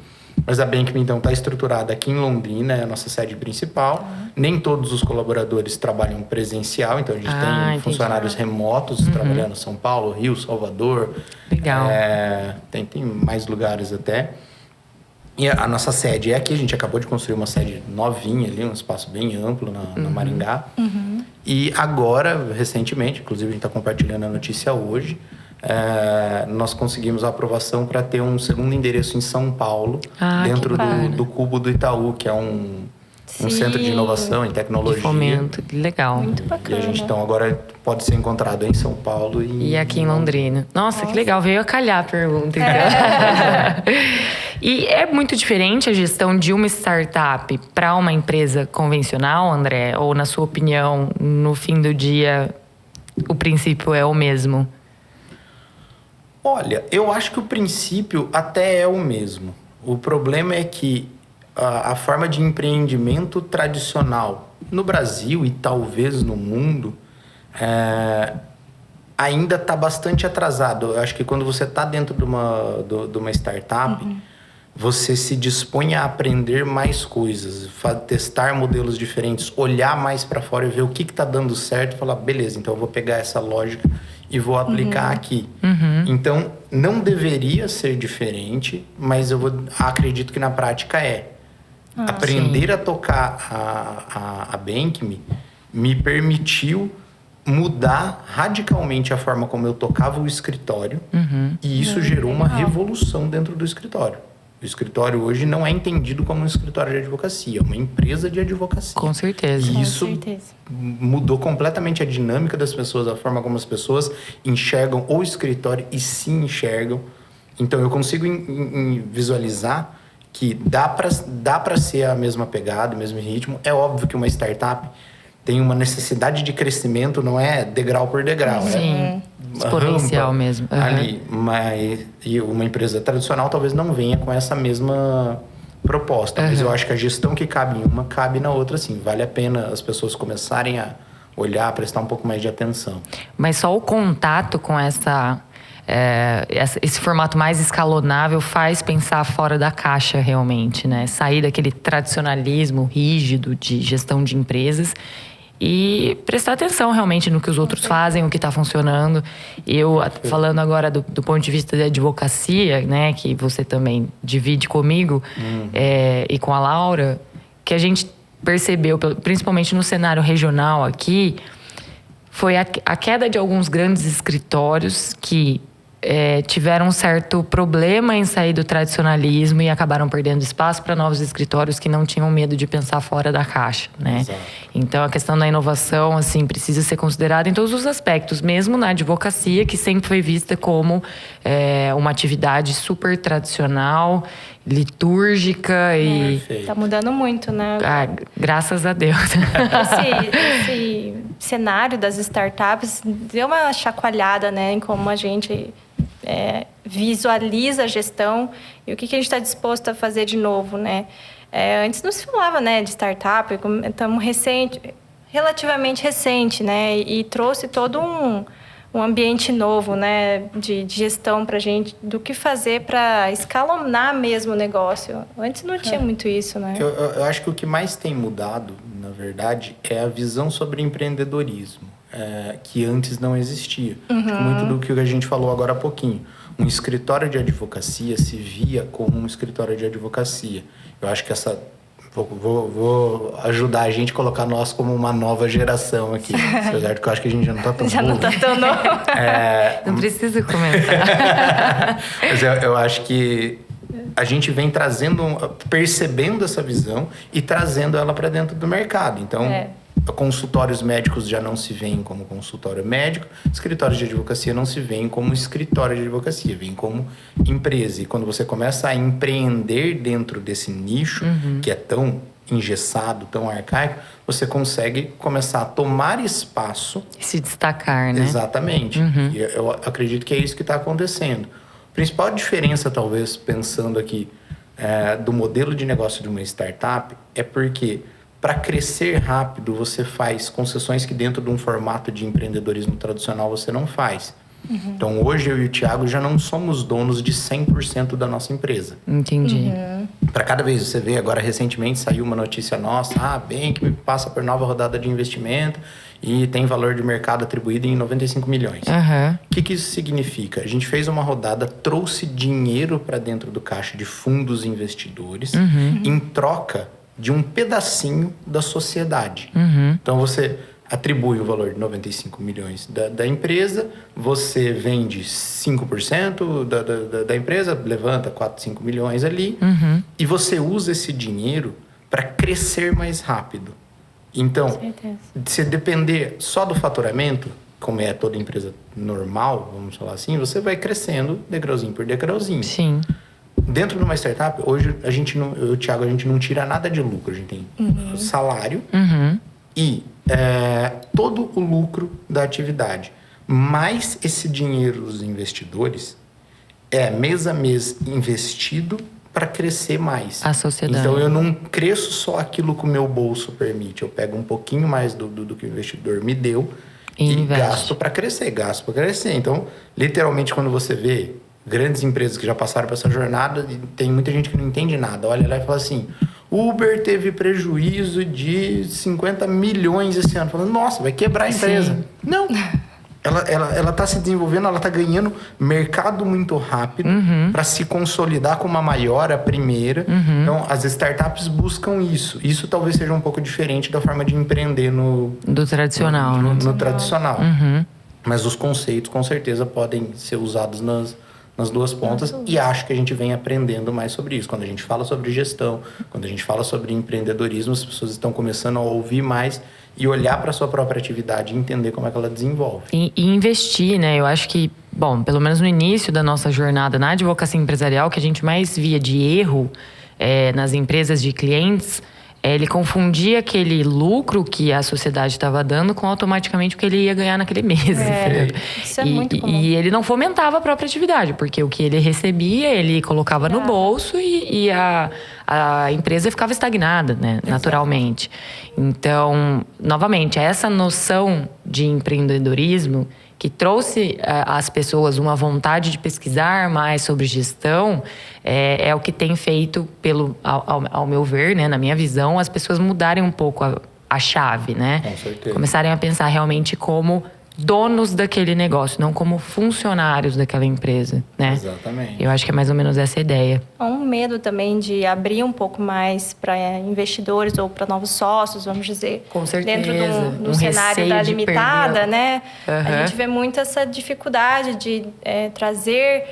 Mas a Bankme, então, está estruturada aqui em Londrina, é a nossa sede principal. Nem todos os colaboradores trabalham presencial, então a gente tem funcionários remotos trabalhando em São Paulo, Rio, Salvador. Legal. Tem mais lugares até. E a nossa sede é aqui, a gente acabou de construir uma sede novinha ali, um espaço bem amplo na Maringá. E agora, recentemente, inclusive a gente está compartilhando a notícia hoje, nós conseguimos a aprovação para ter um segundo endereço em São Paulo, dentro do Cubo do Itaú, que é um centro de inovação em tecnologia. De fomento, que legal. Muito bacana. E a gente, então, agora pode ser encontrado em São Paulo e aqui em Londrina. Nossa, que legal. Veio a calhar a pergunta, então. E é muito diferente a gestão de uma startup para uma empresa convencional, André? Ou, na sua opinião, no fim do dia, o princípio é o mesmo? Olha, eu acho que o princípio até é o mesmo. O problema é que a forma de empreendimento tradicional no Brasil e talvez no mundo ainda está bastante atrasado. Eu acho que quando você está dentro de uma startup, você se dispõe a aprender mais coisas, testar modelos diferentes, olhar mais para fora e ver o que está dando certo e falar, beleza, então eu vou pegar essa lógica e vou aplicar aqui. Então, não deveria ser diferente, mas acredito que na prática é. Aprender a tocar a Bankme me permitiu mudar radicalmente a forma como eu tocava o escritório e isso gerou uma revolução dentro do escritório. O escritório hoje não é entendido como um escritório de advocacia, é uma empresa de advocacia. Com certeza. E isso mudou completamente a dinâmica das pessoas, a forma como as pessoas enxergam o escritório e se enxergam. Então, eu consigo visualizar que dá para ser a mesma pegada, o mesmo ritmo. É óbvio que uma startup tem uma necessidade de crescimento, não é degrau por degrau. Sim, exponencial mesmo. Ali, e uma empresa tradicional talvez não venha com essa mesma proposta. Mas eu acho que a gestão que cabe em uma, cabe na outra, sim. Vale a pena as pessoas começarem a olhar, prestar um pouco mais de atenção. Mas só o contato com esse formato mais escalonável faz pensar fora da caixa realmente, né? Sair daquele tradicionalismo rígido de gestão de empresas e prestar atenção realmente no que os outros fazem, o que está funcionando. Eu, falando agora do ponto de vista da advocacia, né, que você também divide comigo e com a Laura, que a gente percebeu, principalmente no cenário regional aqui, foi a queda de alguns grandes escritórios que tiveram um certo problema em sair do tradicionalismo e acabaram perdendo espaço para novos escritórios que não tinham medo de pensar fora da caixa, né? Exato. Então, a questão da inovação, assim, precisa ser considerada em todos os aspectos, mesmo na advocacia, que sempre foi vista como uma atividade super tradicional, litúrgica e... Tá mudando muito, né? Graças a Deus. Esse cenário das startups deu uma chacoalhada, né, em como a gente visualiza a gestão e o que a gente está disposto a fazer de novo, né? Antes não se falava, né, de startup, estamos relativamente recente, né? E trouxe todo um ambiente novo, né, de gestão para a gente, do que fazer para escalonar mesmo o negócio. Antes não tinha muito isso, né? Eu acho que o que mais tem mudado, na verdade, é a visão sobre empreendedorismo, que antes não existia. Acho que muito do que a gente falou agora há pouquinho. Um escritório de advocacia se via como um escritório de advocacia. Eu acho que essa Vou ajudar a gente a colocar nós como uma nova geração aqui. Apesar de que eu acho que a gente já não tá tão Já não tá tão novo. Não precisa comentar. Mas eu acho que a gente vem percebendo essa visão e trazendo ela para dentro do mercado. Então, consultórios médicos já não se veem como consultório médico, escritórios de advocacia não se veem como escritório de advocacia, vêm como empresa. E quando você começa a empreender dentro desse nicho, que é tão engessado, tão arcaico, você consegue começar a tomar espaço. Se destacar, né? Exatamente. E eu acredito que é isso que está acontecendo. A principal diferença, talvez, pensando aqui, do modelo de negócio de uma startup é porque, para crescer rápido, você faz concessões que dentro de um formato de empreendedorismo tradicional você não faz. Então, hoje eu e o Thiago já não somos donos de 100% da nossa empresa. Entendi. Para cada vez, você vê, agora recentemente saiu uma notícia nossa, bem que passa por nova rodada de investimento e tem valor de mercado atribuído em 95 milhões. O que isso significa? A gente fez uma rodada, trouxe dinheiro para dentro do caixa de fundos investidores em troca de um pedacinho da sociedade. Então, você atribui o valor de 95 milhões da empresa, você vende 5% da empresa, levanta 4, 5 milhões ali, e você usa esse dinheiro para crescer mais rápido. Então, se depender só do faturamento, como é toda empresa normal, vamos falar assim, você vai crescendo degrauzinho por degrauzinho. Sim. Dentro de uma startup, hoje eu e o Thiago, a gente não tira nada de lucro. A gente tem salário e todo o lucro da atividade. Mais esse dinheiro dos investidores é mês a mês investido para crescer mais. A sociedade. Então, eu não cresço só aquilo que o meu bolso permite. Eu pego um pouquinho mais do que o investidor me deu e gasto para crescer, Então, literalmente, quando você vê grandes empresas que já passaram por essa jornada, e tem muita gente que não entende nada. Olha lá e fala assim, Uber teve prejuízo de 50 milhões esse ano. Falando, nossa, vai quebrar a empresa. Sim. Não. Ela está se desenvolvendo, ela está ganhando mercado muito rápido para se consolidar como a maior, a primeira. Então, as startups buscam isso. Isso talvez seja um pouco diferente da forma de empreender do tradicional. No tradicional. Mas os conceitos, com certeza, podem ser usados nas duas pontas, e acho que a gente vem aprendendo mais sobre isso. Quando a gente fala sobre gestão, quando a gente fala sobre empreendedorismo, as pessoas estão começando a ouvir mais e olhar para a sua própria atividade e entender como é que ela desenvolve. E investir, né? Eu acho que, bom, pelo menos no início da nossa jornada na advocacia empresarial, que a gente mais via de erro nas empresas de clientes, ele confundia aquele lucro que a sociedade estava dando com automaticamente o que ele ia ganhar naquele mês. Isso é muito comum. E ele não fomentava a própria atividade, porque o que ele recebia, ele colocava no bolso e a empresa ficava estagnada, né? Naturalmente. Então, novamente, essa noção de empreendedorismo que trouxe às pessoas uma vontade de pesquisar mais sobre gestão, é o que tem feito, ao meu ver, né, na minha visão, as pessoas mudarem um pouco a chave, né? Com certeza. Começarem a pensar realmente como donos daquele negócio, não como funcionários daquela empresa, né? Exatamente. Eu acho que é mais ou menos essa a ideia. Há um medo também de abrir um pouco mais para investidores ou para novos sócios, vamos dizer. Com certeza. Dentro do cenário da limitada, né? A gente vê muito essa dificuldade de trazer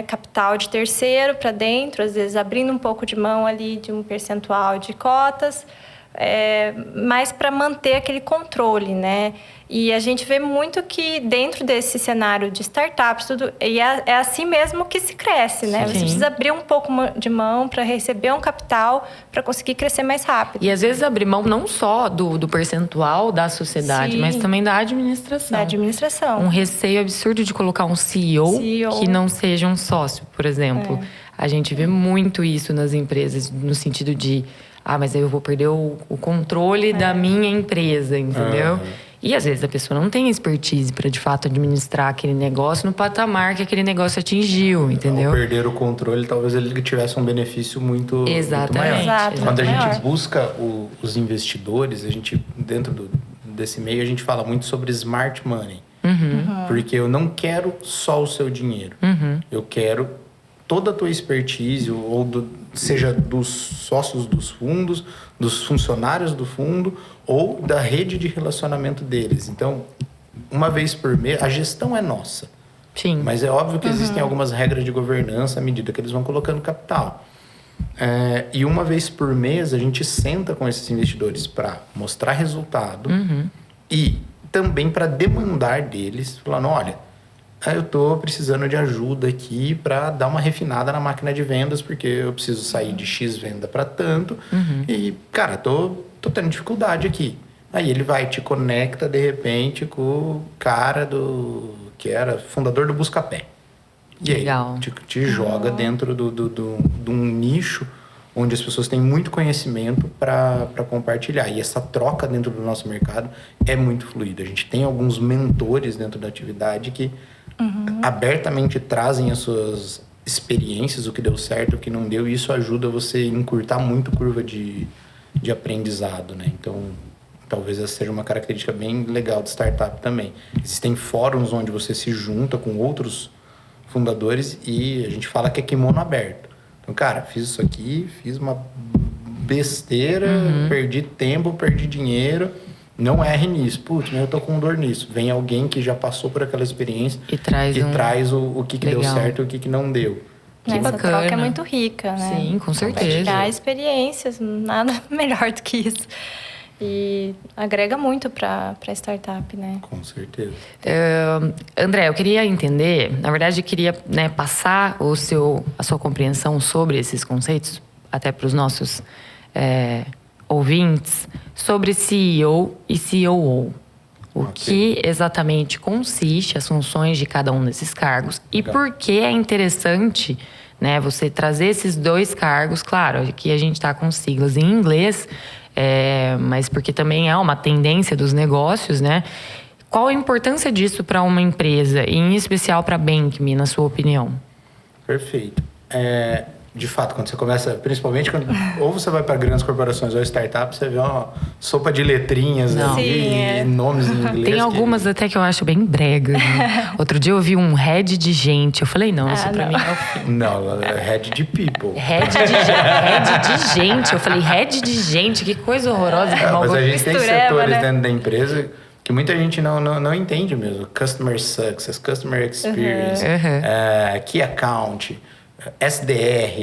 capital de terceiro para dentro, às vezes abrindo um pouco de mão ali de um percentual de cotas, mas para manter aquele controle, né? E a gente vê muito que dentro desse cenário de startups, tudo, e é assim mesmo que se cresce, né? Sim. Você precisa abrir um pouco de mão para receber um capital para conseguir crescer mais rápido. E às vezes abrir mão não só do percentual da sociedade, Sim. mas também da administração. Da administração. Um receio absurdo de colocar um CEO que não seja um sócio, por exemplo. A gente vê muito isso nas empresas, no sentido de... mas aí eu vou perder o controle da minha empresa, entendeu? E às vezes a pessoa não tem expertise para de fato administrar aquele negócio no patamar que aquele negócio atingiu, entendeu? Ao perder o controle, talvez ele tivesse um benefício muito maior. Exatamente. Quando a gente busca os investidores, a gente, dentro desse meio, a gente fala muito sobre smart money. Porque eu não quero só o seu dinheiro. Eu quero toda a tua expertise, seja dos sócios dos fundos, dos funcionários do fundo ou da rede de relacionamento deles. Então, uma vez por mês, a gestão é nossa. Sim. Mas é óbvio que existem algumas regras de governança à medida que eles vão colocando capital. E uma vez por mês, a gente senta com esses investidores para mostrar resultado e também para demandar deles, falando, olha, eu estou precisando de ajuda aqui para dar uma refinada na máquina de vendas, porque eu preciso sair de X venda para tanto. E, cara, tô tendo dificuldade aqui. Aí ele te conecta, de repente, com o cara que era fundador do Buscapé. E Legal. aí te joga dentro de um nicho onde as pessoas têm muito conhecimento para compartilhar. E essa troca dentro do nosso mercado é muito fluida. A gente tem alguns mentores dentro da atividade que abertamente trazem as suas experiências, o que deu certo, o que não deu, e isso ajuda você a encurtar muito a curva de aprendizado, né? Então, talvez essa seja uma característica bem legal de startup também. Existem fóruns onde você se junta com outros fundadores e a gente fala que é kimono aberto. Então, cara, fiz isso aqui, fiz uma besteira, perdi tempo, perdi dinheiro, não erre nisso. Putz, mas eu tô com dor nisso. Vem alguém que já passou por aquela experiência E traz o que deu certo e o que não deu. Essa bacana. troca é muito rica, né? Sim, com certeza. Compartilhar experiências, nada melhor do que isso. E agrega muito para startup, né? Com certeza. André, eu queria entender, na verdade, eu queria passar a sua compreensão sobre esses conceitos, até para os nossos ouvintes, sobre CEO e COO. O que exatamente consiste, as funções de cada um desses cargos e por que é interessante, né, você trazer esses dois cargos. Claro, aqui a gente está com siglas em inglês, mas porque também é uma tendência dos negócios, né? Qual a importância disso para uma empresa, e em especial para a Bank-me, na sua opinião? Perfeito. De fato, quando você começa, principalmente quando ou você vai para grandes corporações ou startups, você vê uma sopa de letrinhas ali, nomes em inglês. Tem algumas até que eu acho bem brega. Né? Outro dia eu vi um head de gente. Eu falei, não, isso pra mim é o fim. Não, é head de people. Head de gente. Eu falei, head de gente, que coisa horrorosa. Que Mas a gente tem setores né? dentro da empresa que muita gente não entende mesmo. Customer Success, Customer Experience, Key Account, SDR.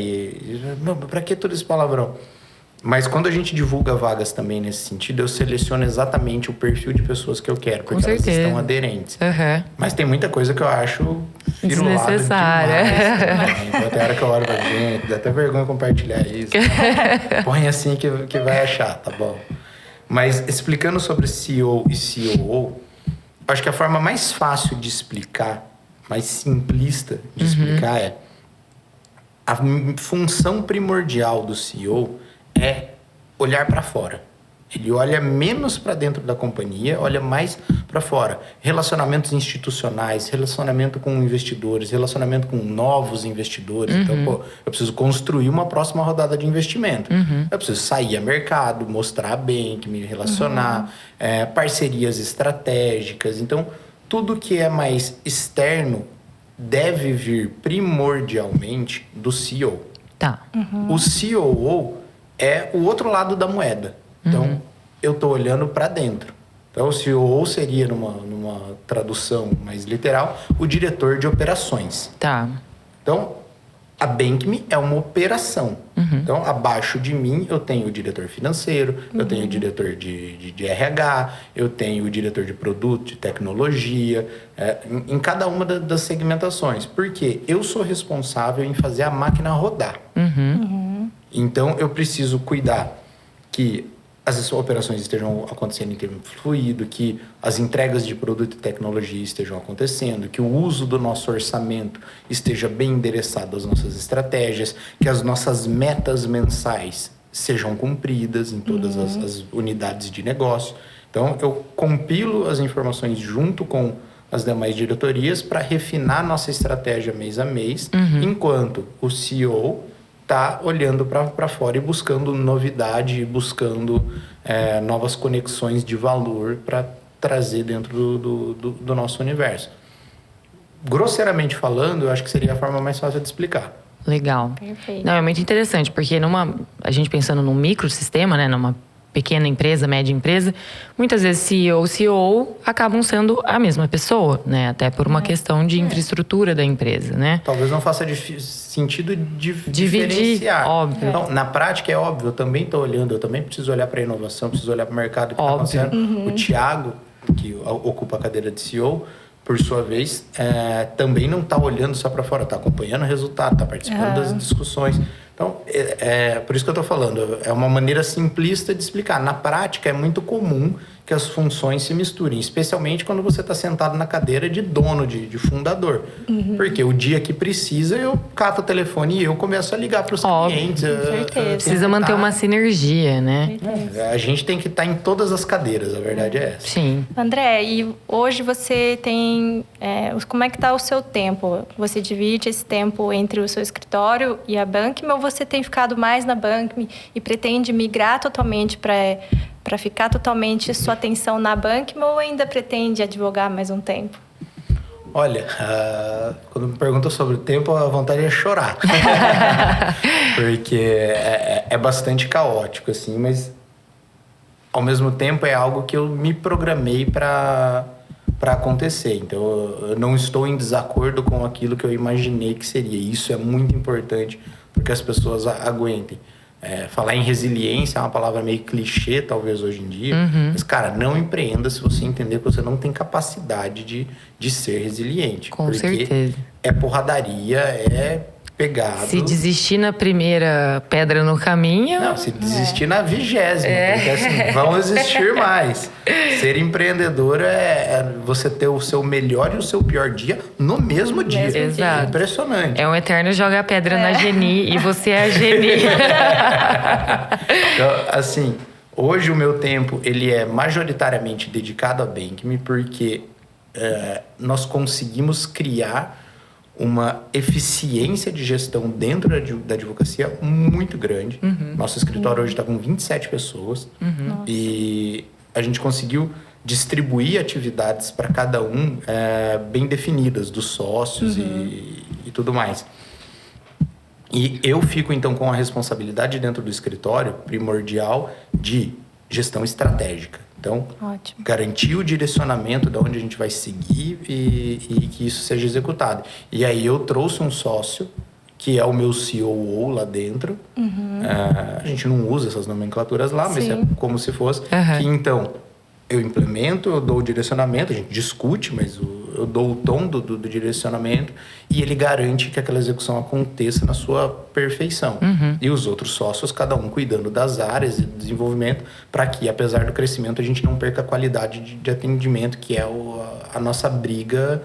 Para que todo esse palavrão? Mas quando a gente divulga vagas também nesse sentido, eu seleciono exatamente o perfil de pessoas que eu quero, porque elas estão aderentes. Mas tem muita coisa que eu acho desnecessária. Então, tem hora que eu olho pra gente, dá até vergonha compartilhar isso. Põe assim que vai achar, tá bom? Mas explicando sobre CEO e COO, acho que a forma mais fácil de explicar, mais simplista de explicar é a função primordial do CEO é olhar para fora. Ele olha menos para dentro da companhia, olha mais para fora. Relacionamentos institucionais, relacionamento com investidores, relacionamento com novos investidores. Então, eu preciso construir uma próxima rodada de investimento. Eu preciso sair a mercado, mostrar bem, que me relacionar, parcerias estratégicas. Então, tudo que é mais externo deve vir primordialmente do CEO. Tá. O COO é o outro lado da moeda. Então, eu estou olhando para dentro. Então, o CEO seria, numa tradução mais literal, o diretor de operações. Tá. Então, a Bank-me é uma operação. Então, abaixo de mim, eu tenho o diretor financeiro, eu tenho o diretor de RH, eu tenho o diretor de produto, de tecnologia, em cada uma das segmentações. Porque eu sou responsável em fazer a máquina rodar. Então, eu preciso cuidar que as operações estejam acontecendo em tempo fluido, que as entregas de produto e tecnologia estejam acontecendo, que o uso do nosso orçamento esteja bem endereçado às nossas estratégias, que as nossas metas mensais sejam cumpridas em todas as unidades de negócio. Então, eu compilo as informações junto com as demais diretorias para refinar nossa estratégia mês a mês, enquanto o CEO está olhando para fora e buscando novidade, buscando novas conexões de valor para trazer dentro do nosso universo. Grosseiramente falando, eu acho que seria a forma mais fácil de explicar. Legal. Perfeito. Não, é muito interessante, porque a gente pensando num microsistema, né, numa pequena empresa, média empresa, muitas vezes CEO e CEO acabam sendo a mesma pessoa, né? Até por uma questão de infraestrutura da empresa, né? Talvez não faça sentido Dividir, diferenciar. óbvio. Então, na prática é óbvio, eu também estou olhando, eu também preciso olhar para a inovação, preciso olhar para o mercado que está acontecendo. O Thiago, que ocupa a cadeira de CEO, por sua vez, também não está olhando só para fora, está acompanhando o resultado, está participando das discussões. Então, por isso que eu estou falando, é uma maneira simplista de explicar. Na prática, é muito comum que as funções se misturem, especialmente quando você está sentado na cadeira de dono, de fundador. Porque o dia que precisa, eu cato o telefone e eu começo a ligar para os clientes. Com certeza. Precisa manter uma sinergia, né? A gente tem que estar em todas as cadeiras, a verdade é essa. Sim. André, e hoje você tem... como é que está o seu tempo? Você divide esse tempo entre o seu escritório e a Bankme, ou você tem ficado mais na Bankme e pretende migrar totalmente para ficar totalmente sua atenção na Bankme, ou ainda pretende advogar mais um tempo? Olha, quando me perguntam sobre o tempo, a vontade é chorar. Porque é bastante caótico, assim, mas ao mesmo tempo é algo que eu me programei para acontecer. Então, eu não estou em desacordo com aquilo que eu imaginei que seria. Isso é muito importante para que as pessoas aguentem. Falar em resiliência é uma palavra meio clichê, talvez, hoje em dia. Mas, cara, não empreenda se você entender que você não tem capacidade de ser resiliente. Com certeza. É porradaria, é pegado. Se desistir na primeira pedra no caminho... Não, se desistir na 20ª, porque assim, vão existir mais. Ser empreendedor é você ter o seu melhor e o seu pior dia no mesmo dia. Exato. É impressionante. É um eterno jogar pedra na Geni e você é a Geni. Então, assim, hoje o meu tempo ele é majoritariamente dedicado à Bankme, porque nós conseguimos criar uma eficiência de gestão dentro da advocacia muito grande. Nosso escritório hoje está com 27 pessoas. E a gente conseguiu distribuir atividades para cada um bem definidas, dos sócios e tudo mais. E eu fico, então, com a responsabilidade dentro do escritório primordial de gestão estratégica. Então, Ótimo. garantir o direcionamento de onde a gente vai seguir e que isso seja executado. E aí eu trouxe um sócio, que é o meu COO lá dentro. A gente não usa essas nomenclaturas lá, mas é como se fosse. Que, então, eu implemento, eu dou o direcionamento, a gente discute, mas eu dou o tom do direcionamento e ele garante que aquela execução aconteça na sua perfeição. E os outros sócios, cada um cuidando das áreas de desenvolvimento, para que, apesar do crescimento, a gente não perca a qualidade de atendimento, que é a nossa briga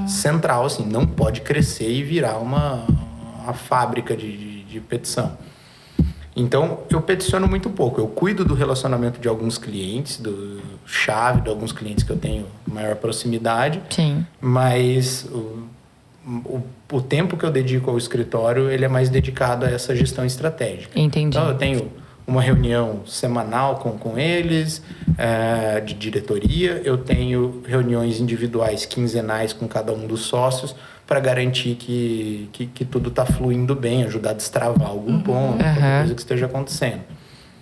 central. Assim, não pode crescer e virar uma fábrica de petição. Então, eu peticiono muito pouco. Eu cuido do relacionamento de alguns clientes, do chave de alguns clientes que eu tenho maior proximidade. Sim. Mas o tempo que eu dedico ao escritório, ele é mais dedicado a essa gestão estratégica. Entendi. Então, eu tenho uma reunião semanal com eles, de diretoria. Eu tenho reuniões individuais, quinzenais, com cada um dos sócios, para garantir que tudo está fluindo bem, ajudar a destravar algum ponto, qualquer coisa que esteja acontecendo.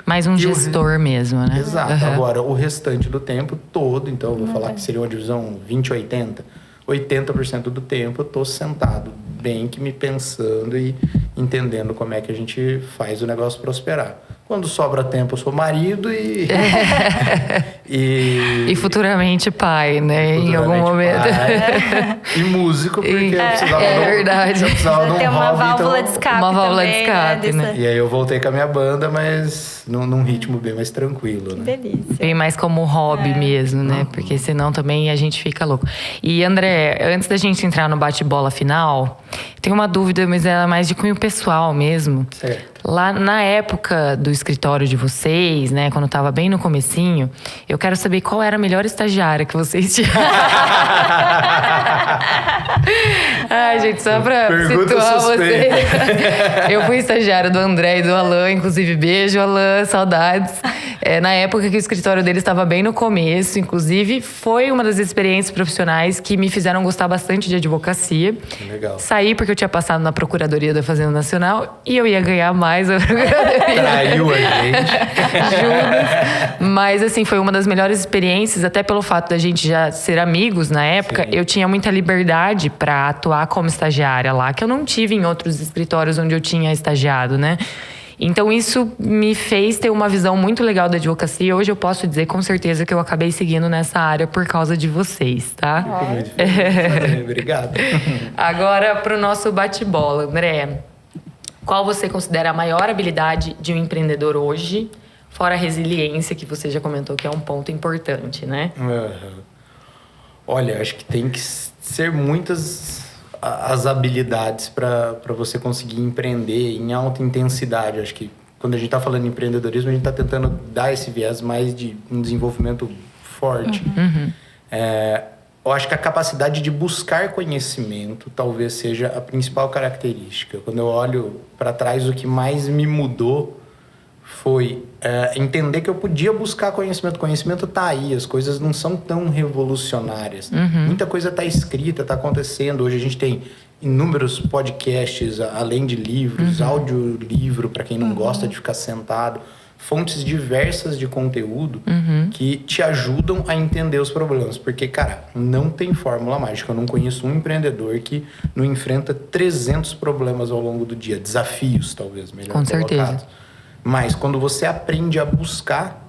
Mais um gestor mesmo, né? Exato. Agora, o restante do tempo todo, então eu vou falar que seria uma divisão 20-80. 80% do tempo eu estou sentado bem que me pensando e entendendo como é que a gente faz o negócio prosperar. Quando sobra tempo, eu sou marido e futuramente pai, né? Em algum momento. E músico, porque eu precisava verdade. Eu precisava de um ter uma hobby, válvula de escape. Uma válvula também, de escape, né? E aí eu voltei com a minha banda, mas num ritmo bem mais tranquilo, né? Delícia. Bem mais como hobby mesmo, né? Porque senão também a gente fica louco. E André, antes da gente entrar no bate-bola final, tem uma dúvida, mas ela é mais de cunho pessoal mesmo. Certo. Lá na época do escritório de vocês, né? Quando tava bem no comecinho, eu quero saber qual era a melhor estagiária que vocês tinham. Ai, gente, só pra Pergunta situar suspeita. vocês. Eu fui estagiária do André e do Alan, inclusive beijo, Alan, saudades. Na época que o escritório dele estava bem no começo, inclusive, foi uma das experiências profissionais que me fizeram gostar bastante de advocacia. Legal. Saí porque eu tinha passado na Procuradoria da Fazenda Nacional e eu ia ganhar mais a Procuradoria. Traiu a gente. Judas. Mas, assim, foi uma das melhores experiências, até pelo fato da gente já ser amigos na época. Sim. Eu tinha muita liberdade para atuar como estagiária lá, que eu não tive em outros escritórios onde eu tinha estagiado, né? Então, isso me fez ter uma visão muito legal da advocacia. Hoje eu posso dizer com certeza que eu acabei seguindo nessa área por causa de vocês, tá? Fico muito feliz. Obrigado. Agora, para o nosso bate-bola. André, qual você considera a maior habilidade de um empreendedor hoje, fora a resiliência, que você já comentou que é um ponto importante, né? Olha, acho que tem que ser muitas as habilidades para você conseguir empreender em alta intensidade. Acho que quando a gente está falando de empreendedorismo, a gente está tentando dar esse viés mais de um desenvolvimento forte. Eu acho que a capacidade de buscar conhecimento talvez seja a principal característica. Quando eu olho para trás, o que mais me mudou foi entender que eu podia buscar conhecimento. O conhecimento está aí, as coisas não são tão revolucionárias. Muita coisa está escrita, está acontecendo. Hoje a gente tem inúmeros podcasts, além de livros, audiolivro para quem não gosta de ficar sentado, fontes diversas de conteúdo que te ajudam a entender os problemas. Porque, cara, não tem fórmula mágica. Eu não conheço um empreendedor que não enfrenta 300 problemas ao longo do dia. Desafios, talvez, melhor Com colocados. certeza. Mas quando você aprende a buscar,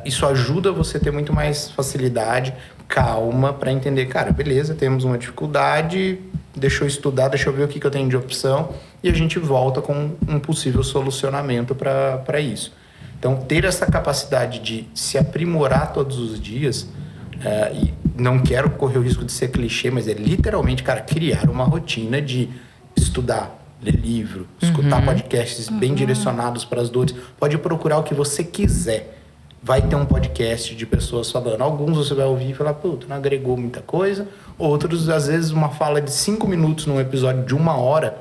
isso ajuda você a ter muito mais facilidade, calma, para entender, cara, beleza, temos uma dificuldade, deixa eu estudar, deixa eu ver o que eu tenho de opção, e a gente volta com um possível solucionamento para isso. Então, ter essa capacidade de se aprimorar todos os dias, e não quero correr o risco de ser clichê, mas é literalmente, cara, criar uma rotina de estudar, ler livro, escutar podcasts bem direcionados para as dores. Pode procurar o que você quiser. Vai ter um podcast de pessoas falando. Alguns você vai ouvir e falar, puta, não agregou muita coisa. Outros, às vezes, uma fala de 5 minutos num episódio de 1 hora,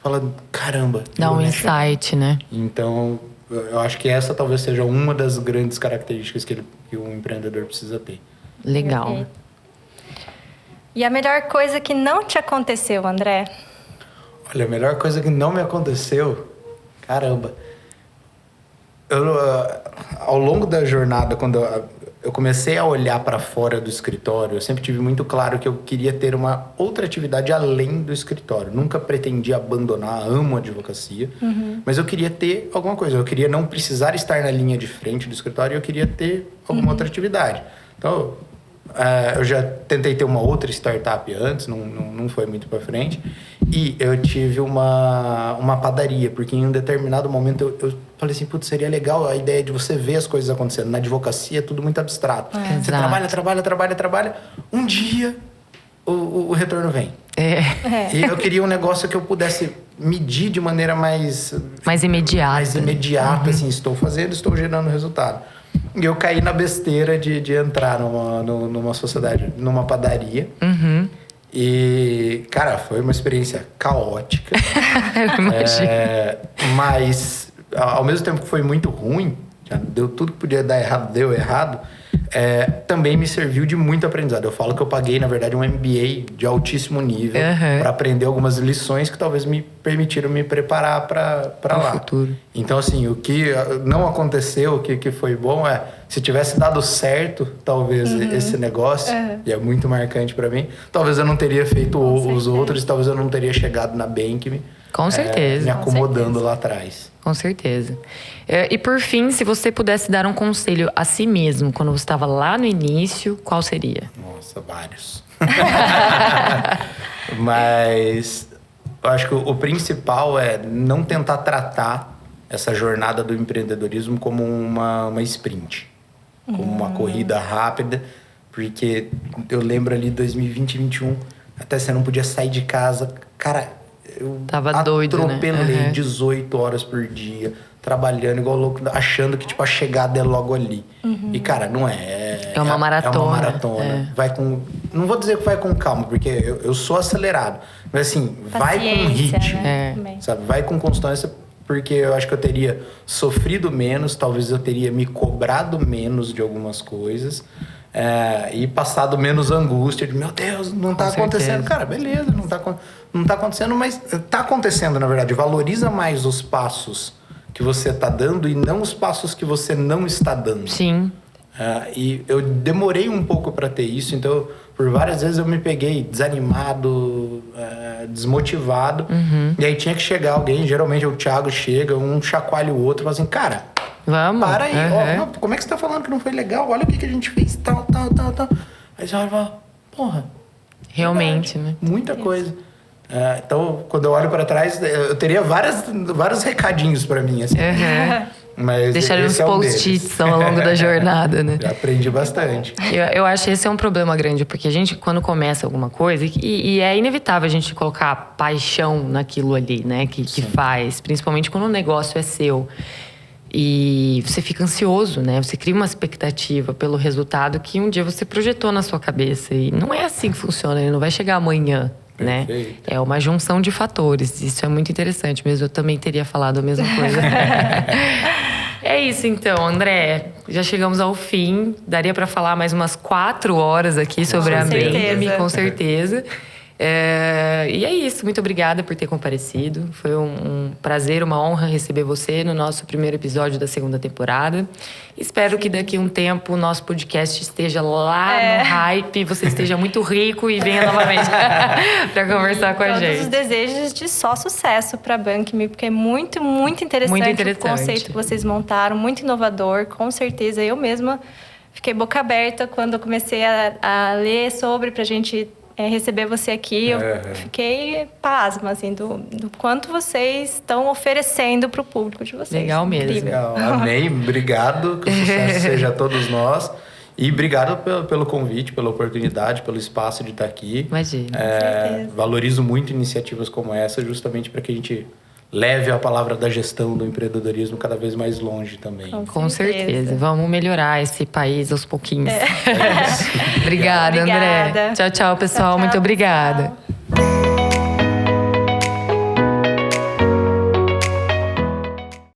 fala, caramba. Dá um insight, né? Então, eu acho que essa talvez seja uma das grandes características que um empreendedor precisa ter. Legal. E a melhor coisa que não te aconteceu, André? Olha, a melhor coisa que não me aconteceu... Caramba. Ao longo da jornada, quando eu comecei a olhar para fora do escritório, eu sempre tive muito claro que eu queria ter uma outra atividade além do escritório. Nunca pretendi abandonar, amo a advocacia, mas eu queria ter alguma coisa. Eu queria não precisar estar na linha de frente do escritório, eu queria ter alguma outra atividade. Então... eu já tentei ter uma outra startup antes, não foi muito para frente. E eu tive uma padaria, porque em um determinado momento eu falei assim, putz, seria legal a ideia de você ver as coisas acontecendo. Na advocacia é tudo muito abstrato. Você trabalha. Um dia o retorno vem. E eu queria um negócio que eu pudesse medir de maneira mais imediata. Mais imediata, assim, estou gerando resultado. E eu caí na besteira de entrar numa sociedade, numa padaria. E, cara, foi uma experiência caótica. Eu imagino. Mas, ao mesmo tempo que foi muito ruim, já deu tudo que podia dar errado, deu errado, também me serviu de muito aprendizado. Eu falo que eu paguei, na verdade, um MBA de altíssimo nível para aprender algumas lições que talvez me permitiram me preparar para lá. Futuro. Então, assim, o que não aconteceu, o que foi bom se tivesse dado certo, talvez, esse negócio, e é muito marcante para mim, talvez eu não teria feito os outros, talvez eu não teria chegado na Bank Com certeza. me acomodando lá atrás. Com certeza. E por fim, se você pudesse dar um conselho a si mesmo, quando você estava lá no início, qual seria? Nossa, vários. Mas eu acho que o principal é não tentar tratar essa jornada do empreendedorismo como uma sprint, como uma corrida rápida, porque eu lembro ali 2020 e 2021, até você não podia sair de casa. Cara, eu tava doido, né? Atropelei 18 horas por dia, trabalhando igual louco, achando que tipo, a chegada é logo ali. E, cara, não é. É uma maratona. É uma maratona. Vai com... Não vou dizer que vai com calma, porque eu sou acelerado. Mas, assim, vai com ritmo. Né? Sabe? Vai com constância, porque eu acho que eu teria sofrido menos, talvez eu teria me cobrado menos de algumas coisas. E passado menos angústia de, meu Deus, não tá acontecendo. Cara, beleza, não tá acontecendo, mas tá acontecendo, na verdade. Valoriza mais os passos que você tá dando e não os passos que você não está dando. Sim. E eu demorei um pouco para ter isso, então por várias vezes eu me peguei desanimado, desmotivado. E aí tinha que chegar alguém, geralmente o Thiago chega, um chacoalha o outro e fala assim, cara, vamos. para aí, ó, como é que você tá falando que não foi legal? Olha o que a gente fez, tal. Aí você olha e fala, porra. Realmente, verdade, né? Muita coisa. Então, quando eu olho para trás, eu teria vários recadinhos para mim, assim. Mas deixaram uns post-its ao longo da jornada, né? Já aprendi bastante. Eu acho que esse é um problema grande, porque a gente, quando começa alguma coisa, e é inevitável a gente colocar paixão naquilo ali, né? Que faz, principalmente quando o negócio é seu. E você fica ansioso, né? Você cria uma expectativa pelo resultado que um dia você projetou na sua cabeça. E não é assim que funciona, ele não vai chegar amanhã, né? É uma junção de fatores. Isso é muito interessante mesmo. Eu também teria falado a mesma coisa. É isso então, André. Já chegamos ao fim. Daria para falar mais umas 4 horas aqui sobre a BEM, com certeza. E é isso. Muito obrigada por ter comparecido. Foi um prazer, uma honra receber você no nosso primeiro episódio da 2ª temporada. Espero que daqui a um tempo o nosso podcast esteja lá no hype, você esteja muito rico e venha novamente para conversar com a gente. Todos os desejos de só sucesso para a BankMe, porque é muito, muito interessante o conceito que vocês montaram, muito inovador, com certeza. Eu mesma fiquei boca aberta quando eu comecei a ler sobre, para a gente receber você aqui. Eu fiquei pasma, assim, do quanto vocês estão oferecendo para o público de vocês. Legal mesmo. Legal. Amei, obrigado, que o sucesso seja a todos nós. E obrigado pelo convite, pela oportunidade, pelo espaço de estar aqui. Imagina. Valorizo muito iniciativas como essa, justamente para que a gente leve a palavra da gestão do empreendedorismo cada vez mais longe também. Com certeza. Vamos melhorar esse país aos pouquinhos. Obrigada, André. Tchau, tchau, pessoal. Muito obrigada. Pessoal.